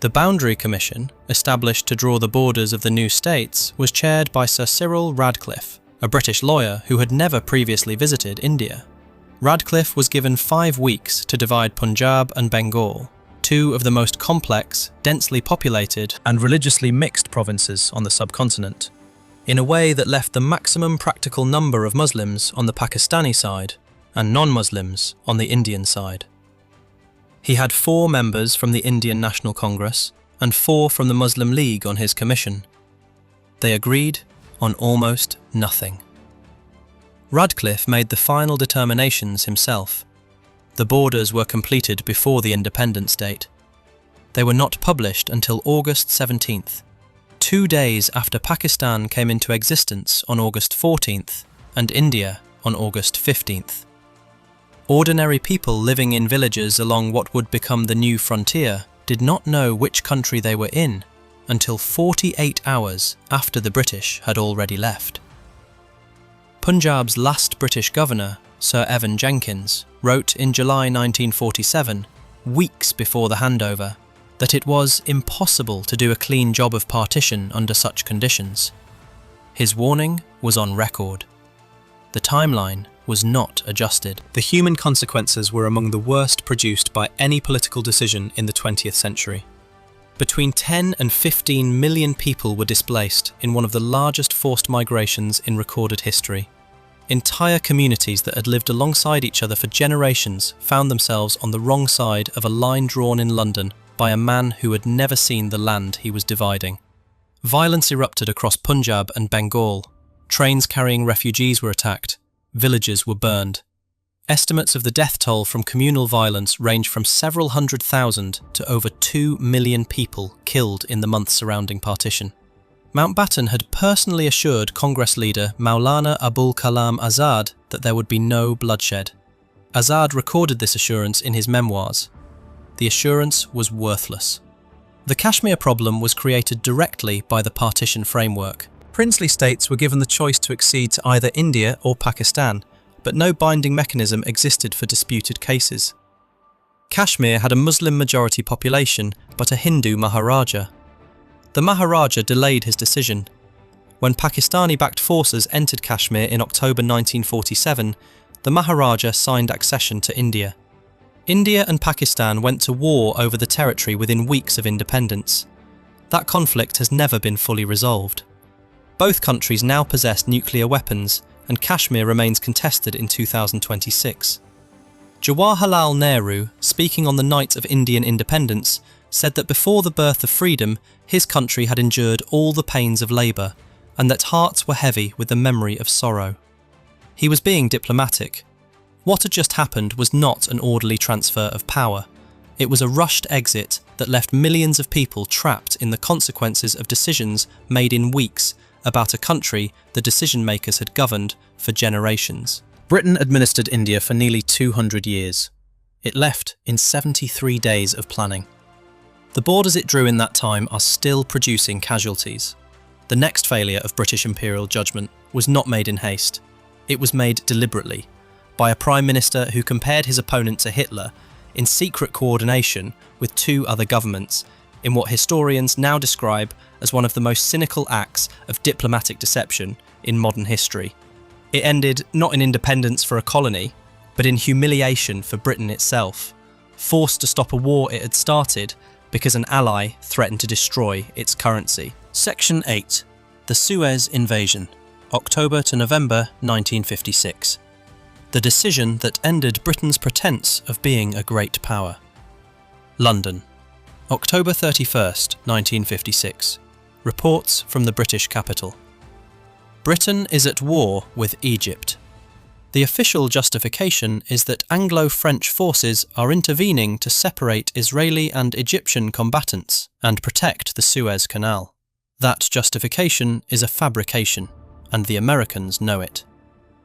The Boundary Commission, established to draw the borders of the new states, was chaired by Sir Cyril Radcliffe, a British lawyer who had never previously visited India. Radcliffe was given 5 weeks to divide Punjab and Bengal, 2 of the most complex, densely populated and religiously mixed provinces on the subcontinent, in a way that left the maximum practical number of Muslims on the Pakistani side and non-Muslims on the Indian side. He had 4 members from the Indian National Congress and 4 from the Muslim League on his commission. They agreed on almost nothing. Radcliffe made the final determinations himself. The borders were completed before the independence date. They were not published until August 17th, 2 days after Pakistan came into existence on August 14th and India on August 15th. Ordinary people living in villages along what would become the new frontier did not know which country they were in until 48 hours after the British had already left. Punjab's last British governor, Sir Evan Jenkins, wrote in July 1947, weeks before the handover, that it was impossible to do a clean job of partition under such conditions. His warning was on record. The timeline was not adjusted. The human consequences were among the worst produced by any political decision in the 20th century. Between 10 and 15 million people were displaced in one of the largest forced migrations in recorded history. Entire communities that had lived alongside each other for generations found themselves on the wrong side of a line drawn in London by a man who had never seen the land he was dividing. Violence erupted across Punjab and Bengal. Trains carrying refugees were attacked. Villages were burned. Estimates of the death toll from communal violence range from several 100,000 to over 2 million people killed in the months surrounding partition. Mountbatten had personally assured Congress leader Maulana Abul Kalam Azad that there would be no bloodshed. Azad recorded this assurance in his memoirs. the assurance was worthless. The Kashmir problem was created directly by the partition framework. Princely states were given the choice to accede to either India or Pakistan, but no binding mechanism existed for disputed cases. Kashmir had a Muslim-majority population, but a Hindu Maharaja. The Maharaja delayed his decision. When Pakistani-backed forces entered Kashmir in October 1947, the Maharaja signed accession to India. India and Pakistan went to war over the territory within weeks of independence. That conflict has never been fully resolved. Both countries now possess nuclear weapons, and Kashmir remains contested in 2026. Jawaharlal Nehru, speaking on the night of Indian independence, said that before the birth of freedom, his country had endured all the pains of labour, and that hearts were heavy with the memory of sorrow. He was being diplomatic. What had just happened was not an orderly transfer of power. It was a rushed exit that left millions of people trapped in the consequences of decisions made in weeks about a country the decision-makers had governed for generations. Britain administered India for nearly 200 years. It left in 73 days of planning. The borders it drew in that time are still producing casualties. The next failure of British imperial judgment was not made in haste. It was made deliberately, by a Prime Minister who compared his opponent to Hitler in secret coordination with two other governments, in what historians now describe as one of the most cynical acts of diplomatic deception in modern history. It ended not in independence for a colony, but in humiliation for Britain itself, forced to stop a war it had started because an ally threatened to destroy its currency. Section 8. The Suez Invasion, October to November 1956. The decision that ended Britain's pretense of being a great power. London, October 31st, 1956. Reports from the British capital. Britain is at war with Egypt. The official justification is that Anglo-French forces are intervening to separate Israeli and Egyptian combatants and protect the Suez Canal. That justification is a fabrication, and the Americans know it.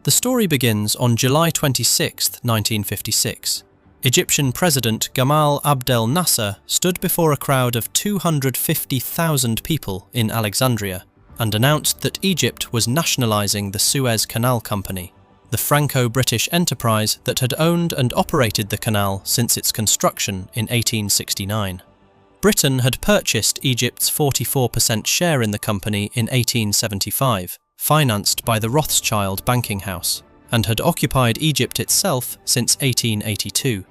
The story begins on July 26, 1956. Egyptian President Gamal Abdel Nasser stood before a crowd of 250,000 people in Alexandria and announced that Egypt was nationalising the Suez Canal Company, the Franco-British enterprise that had owned and operated the canal since its construction in 1869. Britain had purchased Egypt's 44% share in the company in 1875, financed by the Rothschild banking house, and had occupied Egypt itself since 1882.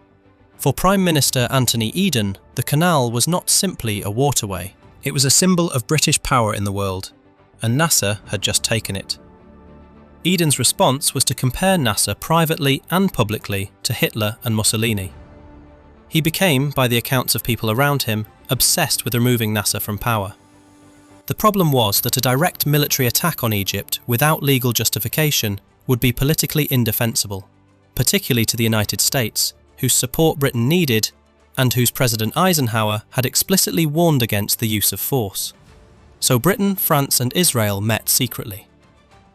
For Prime Minister Anthony Eden, the canal was not simply a waterway. It was a symbol of British power in the world, and Nasser had just taken it. Eden's response was to compare Nasser privately and publicly to Hitler and Mussolini. He became, by the accounts of people around him, obsessed with removing Nasser from power. The problem was that a direct military attack on Egypt without legal justification would be politically indefensible, particularly to the United States, whose support Britain needed and whose President Eisenhower had explicitly warned against the use of force. So Britain, France and Israel met secretly.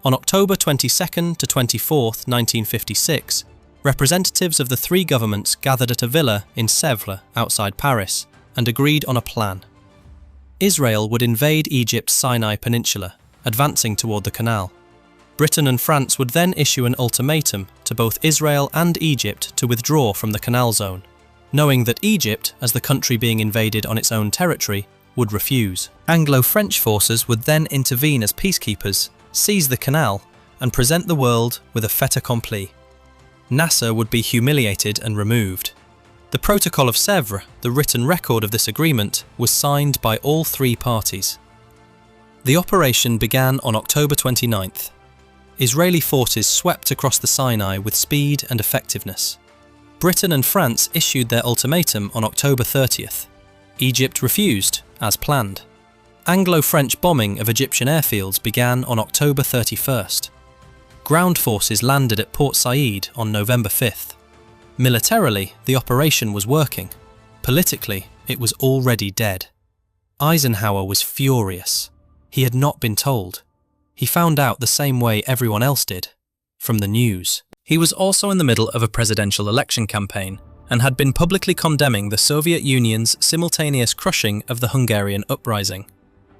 On October 22nd to 24th, 1956, representatives of the three governments gathered at a villa in Sèvres outside Paris and agreed on a plan. Israel would invade Egypt's Sinai Peninsula, advancing toward the canal. Britain and France would then issue an ultimatum to both Israel and Egypt to withdraw from the canal zone, knowing that Egypt, as the country being invaded on its own territory, would refuse. Anglo-French forces would then intervene as peacekeepers, seize the canal, and present the world with a fait accompli. Nasser would be humiliated and removed. The Protocol of Sèvres, the written record of this agreement, was signed by all three parties. The operation began on October 29th. Israeli forces swept across the Sinai with speed and effectiveness. Britain and France issued their ultimatum on October 30th. Egypt refused, as planned. Anglo-French bombing of Egyptian airfields began on October 31st. Ground forces landed at Port Said on November 5th. Militarily, the operation was working. Politically, it was already dead. Eisenhower was furious. He had not been told. He found out the same way everyone else did, from the news. He was also in the middle of a presidential election campaign, and had been publicly condemning the Soviet Union's simultaneous crushing of the Hungarian uprising.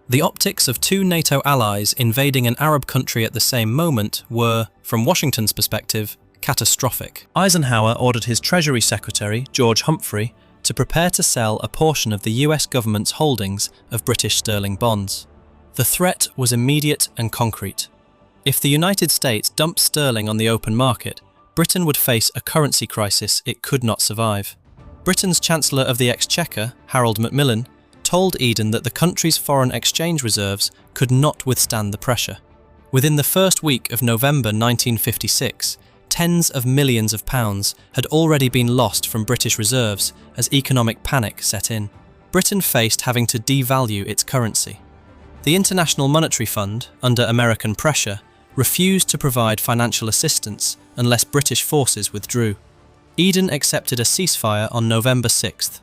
The optics of two NATO allies invading an Arab country at the same moment were, from Washington's perspective, catastrophic. Eisenhower ordered his Treasury Secretary, George Humphrey, to prepare to sell a portion of the US government's holdings of British sterling bonds. The threat was immediate and concrete. If the United States dumped sterling on the open market, Britain would face a currency crisis it could not survive. Britain's Chancellor of the Exchequer, Harold Macmillan, told Eden that the country's foreign exchange reserves could not withstand the pressure. Within the first week of November 1956, tens of millions of pounds had already been lost from British reserves as economic panic set in. Britain faced having to devalue its currency. The International Monetary Fund, under American pressure, refused to provide financial assistance unless British forces withdrew. Eden accepted a ceasefire on November 6th.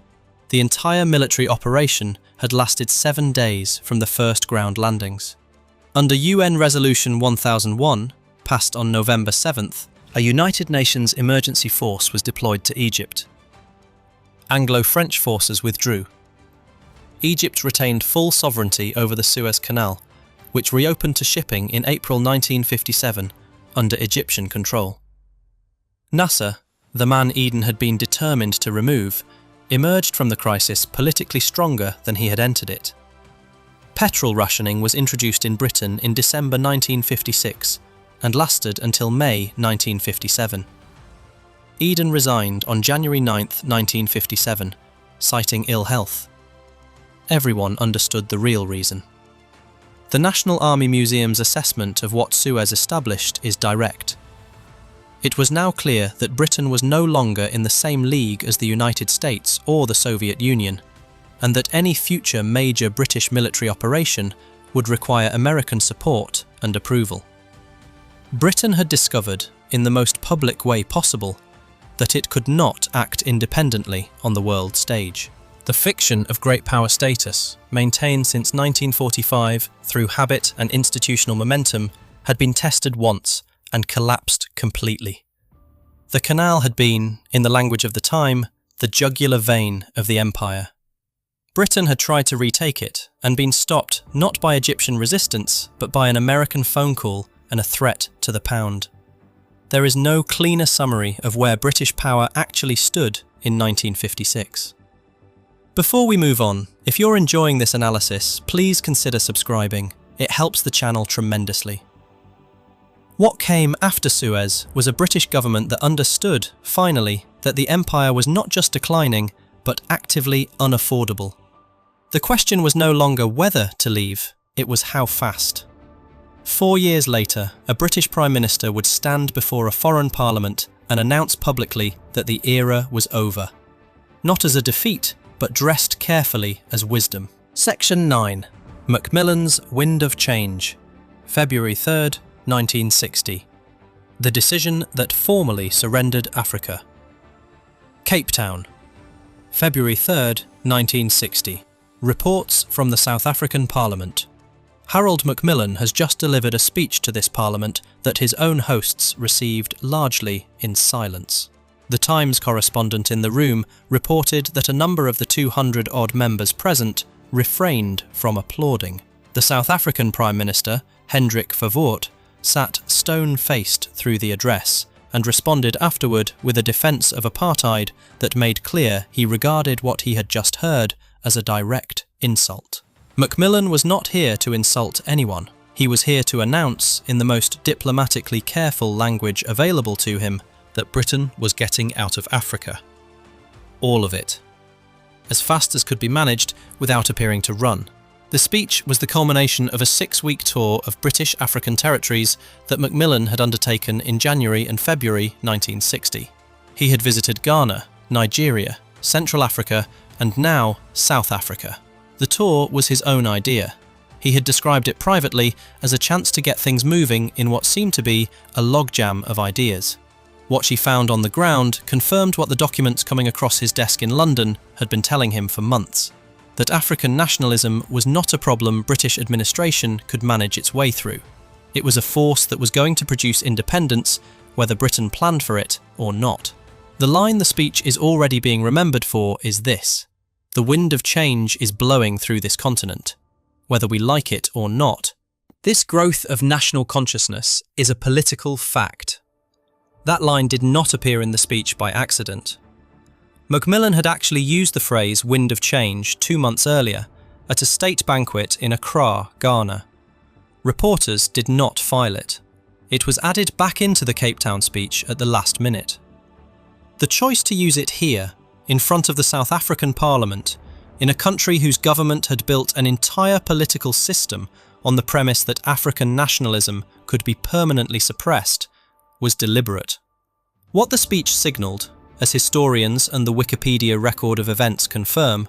The entire military operation had lasted 7 days from the first ground landings. Under UN Resolution 1001, passed on November 7th, a United Nations emergency force was deployed to Egypt. Anglo-French forces withdrew. Egypt retained full sovereignty over the Suez Canal, which reopened to shipping in April 1957 under Egyptian control. Nasser, the man Eden had been determined to remove, emerged from the crisis politically stronger than he had entered it. Petrol rationing was introduced in Britain in December 1956 and lasted until May 1957. Eden resigned on January 9, 1957, citing ill health. Everyone understood the real reason. The National Army Museum's assessment of what Suez established is direct. It was now clear that Britain was no longer in the same league as the United States or the Soviet Union, and that any future major British military operation would require American support and approval. Britain had discovered, in the most public way possible, that it could not act independently on the world stage. The fiction of great power status, maintained since 1945 through habit and institutional momentum, had been tested once and collapsed completely. The canal had been, in the language of the time, the jugular vein of the empire. Britain had tried to retake it and been stopped not by Egyptian resistance but by an American phone call and a threat to the pound. There is no cleaner summary of where British power actually stood in 1956. Before we move on, if you're enjoying this analysis, please consider subscribing. It helps the channel tremendously. What came after Suez was a British government that understood, finally, that the empire was not just declining, but actively unaffordable. The question was no longer whether to leave, it was how fast. 4 years later, a British Prime Minister would stand before a foreign parliament and announce publicly that the era was over. Not as a defeat, but dressed carefully as wisdom. Section 9. Macmillan's Wind of Change. February 3rd, 1960. The decision that formally surrendered Africa. Cape Town. February 3rd, 1960. Reports from the South African Parliament. Harold Macmillan has just delivered a speech to this Parliament that his own hosts received largely in silence. The Times correspondent in the room reported that a number of the 200-odd members present refrained from applauding. The South African Prime Minister, Hendrik Verwoerd, sat stone-faced through the address and responded afterward with a defence of apartheid that made clear he regarded what he had just heard as a direct insult. Macmillan was not here to insult anyone. He was here to announce, in the most diplomatically careful language available to him, that Britain was getting out of Africa. All of it. As fast as could be managed without appearing to run. The speech was the culmination of a 6-week tour of British African territories that Macmillan had undertaken in January and February 1960. He had visited Ghana, Nigeria, Central Africa, and now South Africa. The tour was his own idea. He had described it privately as a chance to get things moving in what seemed to be a logjam of ideas. What she found on the ground confirmed what the documents coming across his desk in London had been telling him for months, that African nationalism was not a problem British administration could manage its way through. It was a force that was going to produce independence, whether Britain planned for it or not. The line the speech is already being remembered for is this: "The wind of change is blowing through this continent, whether we like it or not." This growth of national consciousness is a political fact. That line did not appear in the speech by accident. Macmillan had actually used the phrase "wind of change" 2 months earlier at a state banquet in Accra, Ghana. Reporters did not file it. It was added back into the Cape Town speech at the last minute. The choice to use it here, in front of the South African Parliament, in a country whose government had built an entire political system on the premise that African nationalism could be permanently suppressed, was deliberate. What the speech signalled, as historians and the Wikipedia record of events confirm,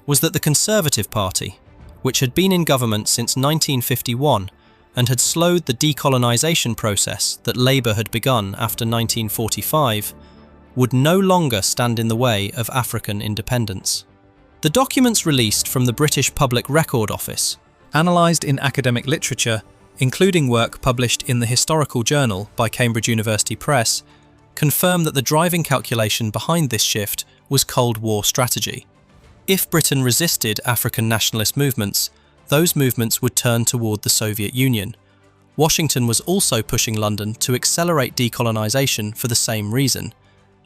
was that the Conservative Party, which had been in government since 1951 and had slowed the decolonisation process that Labour had begun after 1945, would no longer stand in the way of African independence. The documents released from the British Public Record Office, analysed in academic literature, including work published in the Historical Journal by Cambridge University Press, confirm that the driving calculation behind this shift was Cold War strategy. If Britain resisted African nationalist movements, those movements would turn toward the Soviet Union. Washington was also pushing London to accelerate decolonisation for the same reason.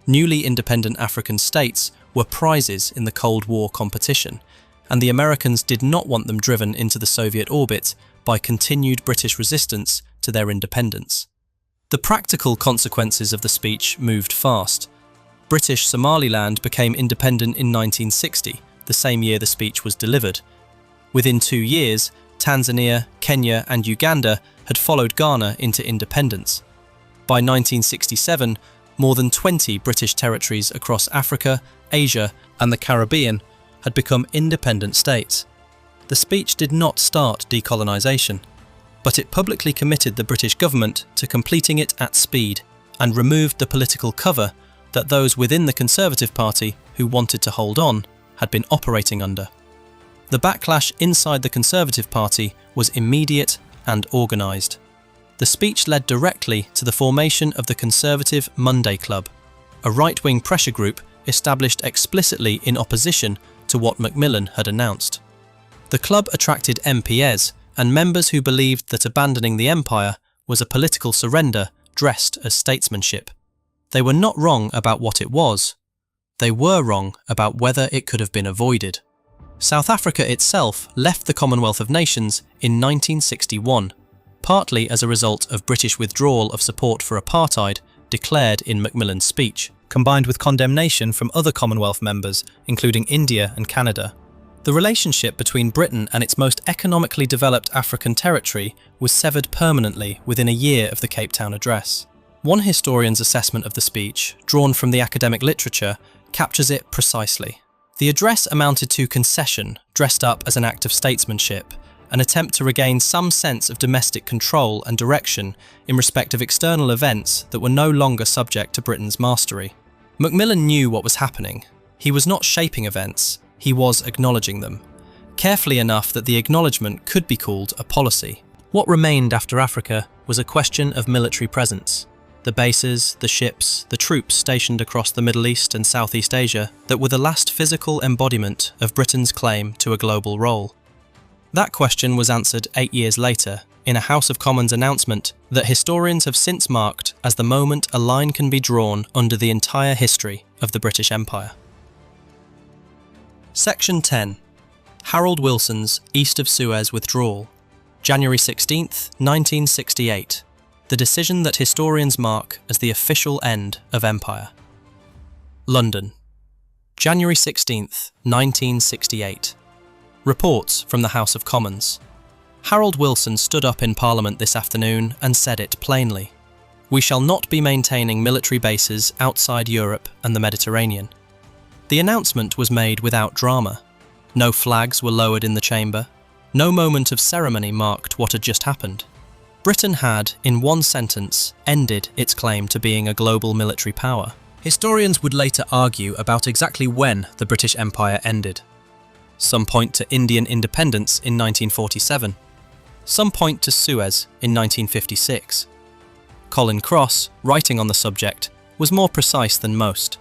Newly independent African states were prizes in the Cold War competition, and the Americans did not want them driven into the Soviet orbit by continued British resistance to their independence. The practical consequences of the speech moved fast. British Somaliland became independent in 1960, the same year the speech was delivered. Within 2 years, Tanzania, Kenya and Uganda had followed Ghana into independence. By 1967, more than 20 British territories across Africa, Asia and the Caribbean had become independent states. The speech did not start decolonisation, but it publicly committed the British government to completing it at speed and removed the political cover that those within the Conservative Party who wanted to hold on had been operating under. The backlash inside the Conservative Party was immediate and organised. The speech led directly to the formation of the Conservative Monday Club, a right-wing pressure group established explicitly in opposition to what Macmillan had announced. The club attracted MPs and members who believed that abandoning the empire was a political surrender dressed as statesmanship. They were not wrong about what it was. They were wrong about whether it could have been avoided. South Africa itself left the Commonwealth of Nations in 1961, partly as a result of British withdrawal of support for apartheid declared in Macmillan's speech, combined with condemnation from other Commonwealth members, including India and Canada. The relationship between Britain and its most economically developed African territory was severed permanently within a year of the Cape Town address. One historian's assessment of the speech, drawn from the academic literature, captures it precisely. The address amounted to concession, dressed up as an act of statesmanship, an attempt to regain some sense of domestic control and direction in respect of external events that were no longer subject to Britain's mastery. Macmillan knew what was happening. He was not shaping events, he was acknowledging them, carefully enough that the acknowledgement could be called a policy. What remained after Africa was a question of military presence. The bases, the ships, the troops stationed across the Middle East and Southeast Asia that were the last physical embodiment of Britain's claim to a global role. That question was answered 8 years later in a House of Commons announcement that historians have since marked as the moment a line can be drawn under the entire history of the British Empire. Section 10. Harold Wilson's East of Suez Withdrawal, January 16, 1968. The decision that historians mark as the official end of empire. London, January 16, 1968. Reports from the House of Commons. Harold Wilson stood up in Parliament this afternoon and said it plainly. We shall not be maintaining military bases outside Europe and the Mediterranean. The announcement was made without drama. No flags were lowered in the chamber. No moment of ceremony marked what had just happened. Britain had, in one sentence, ended its claim to being a global military power. Historians would later argue about exactly when the British Empire ended. Some point to Indian independence in 1947. Some point to Suez in 1956. Colin Cross, writing on the subject, was more precise than most.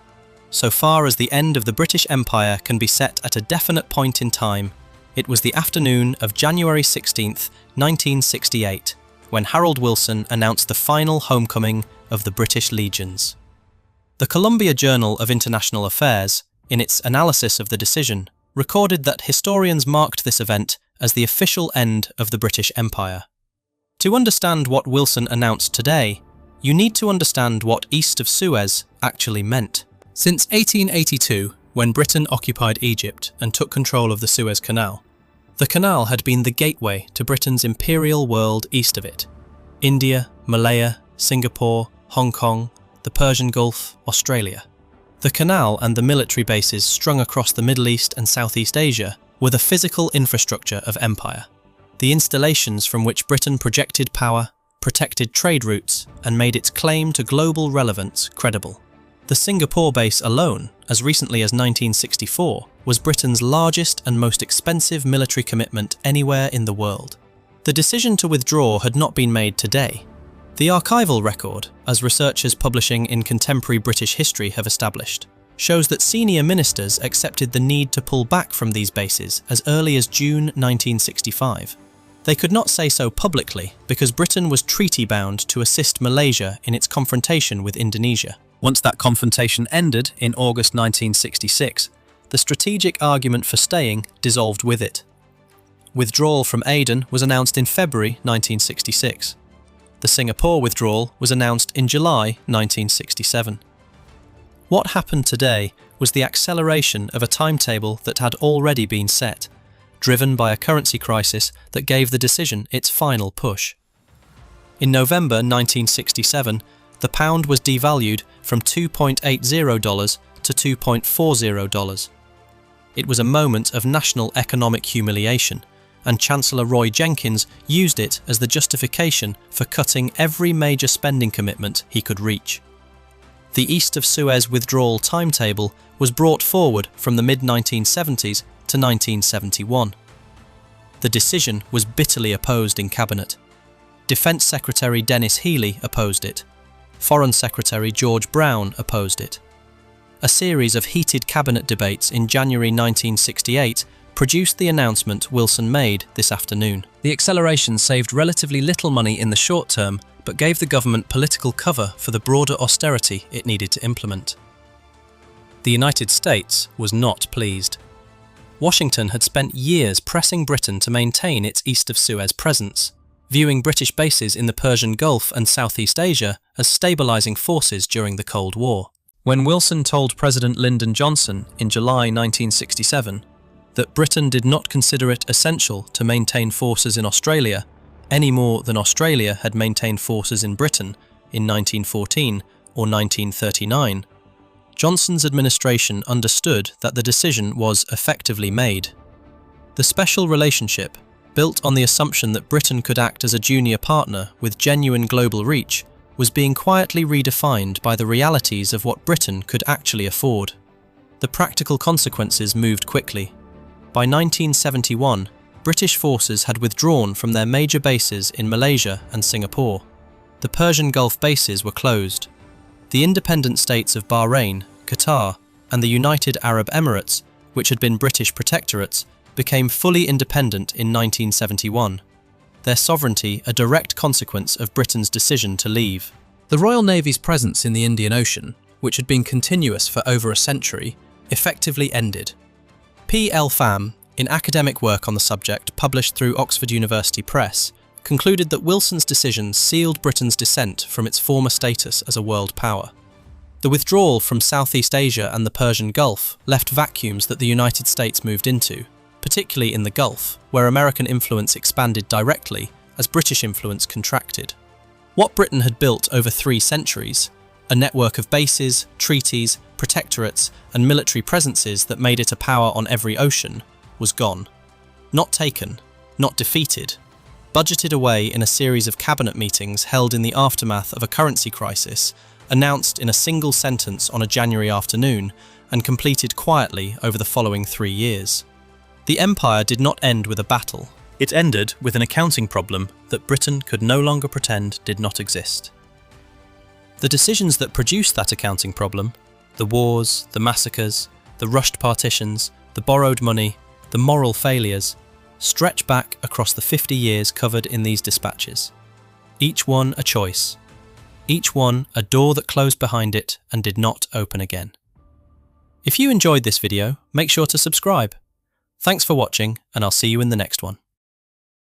So far as the end of the British Empire can be set at a definite point in time, it was the afternoon of January 16th, 1968, when Harold Wilson announced the final homecoming of the British legions. The Columbia Journal of International Affairs, in its analysis of the decision, recorded that historians marked this event as the official end of the British Empire. To understand what Wilson announced today, you need to understand what East of Suez actually meant. Since 1882, when Britain occupied Egypt and took control of the Suez Canal, the canal had been the gateway to Britain's imperial world east of it. India, Malaya, Singapore, Hong Kong, the Persian Gulf, Australia. The canal and the military bases strung across the Middle East and Southeast Asia were the physical infrastructure of empire, the installations from which Britain projected power, protected trade routes, and made its claim to global relevance credible. The Singapore base alone, as recently as 1964, was Britain's largest and most expensive military commitment anywhere in the world. The decision to withdraw had not been made today. The archival record, as researchers publishing in contemporary British history have established, shows that senior ministers accepted the need to pull back from these bases as early as June 1965. They could not say so publicly because Britain was treaty-bound to assist Malaysia in its confrontation with Indonesia. Once that confrontation ended in August 1966, the strategic argument for staying dissolved with it. Withdrawal from Aden was announced in February 1966. The Singapore withdrawal was announced in July 1967. What happened today was the acceleration of a timetable that had already been set, driven by a currency crisis that gave the decision its final push. In November 1967, the pound was devalued from $2.80 to $2.40. It was a moment of national economic humiliation, and Chancellor Roy Jenkins used it as the justification for cutting every major spending commitment he could reach. The East of Suez withdrawal timetable was brought forward from the mid-1970s to 1971. The decision was bitterly opposed in Cabinet. Defence Secretary Dennis Healey opposed it. Foreign Secretary George Brown opposed it. A series of heated Cabinet debates in January 1968 produced the announcement Wilson made this afternoon. The acceleration saved relatively little money in the short term, but gave the government political cover for the broader austerity it needed to implement. The United States was not pleased. Washington had spent years pressing Britain to maintain its East of Suez presence, viewing British bases in the Persian Gulf and Southeast Asia as stabilising forces during the Cold War. When Wilson told President Lyndon Johnson in July 1967 that Britain did not consider it essential to maintain forces in Australia any more than Australia had maintained forces in Britain in 1914 or 1939, Johnson's administration understood that the decision was effectively made. The special relationship, built on the assumption that Britain could act as a junior partner with genuine global reach, was being quietly redefined by the realities of what Britain could actually afford. The practical consequences moved quickly. By 1971, British forces had withdrawn from their major bases in Malaysia and Singapore. The Persian Gulf bases were closed. The independent states of Bahrain, Qatar, and the United Arab Emirates, which had been British protectorates, became fully independent in 1971. Their sovereignty a direct consequence of Britain's decision to leave. The Royal Navy's presence in the Indian Ocean, which had been continuous for over a century, effectively ended. P. L. Pham, in academic work on the subject published through Oxford University Press, concluded that Wilson's decision sealed Britain's descent from its former status as a world power. The withdrawal from Southeast Asia and the Persian Gulf left vacuums that the United States moved into, particularly in the Gulf, where American influence expanded directly as British influence contracted. What Britain had built over 3 centuries, a network of bases, treaties, protectorates, and military presences that made it a power on every ocean, was gone. Not taken, not defeated, budgeted away in a series of cabinet meetings held in the aftermath of a currency crisis, announced in a single sentence on a January afternoon, and completed quietly over the following 3 years. The empire did not end with a battle. It ended with an accounting problem that Britain could no longer pretend did not exist. The decisions that produced that accounting problem, the wars, the massacres, the rushed partitions, the borrowed money, the moral failures, stretch back across the 50 years covered in these dispatches. Each one a choice. Each one a door that closed behind it and did not open again. If you enjoyed this video, make sure to subscribe. Thanks for watching, and I'll see you in the next one.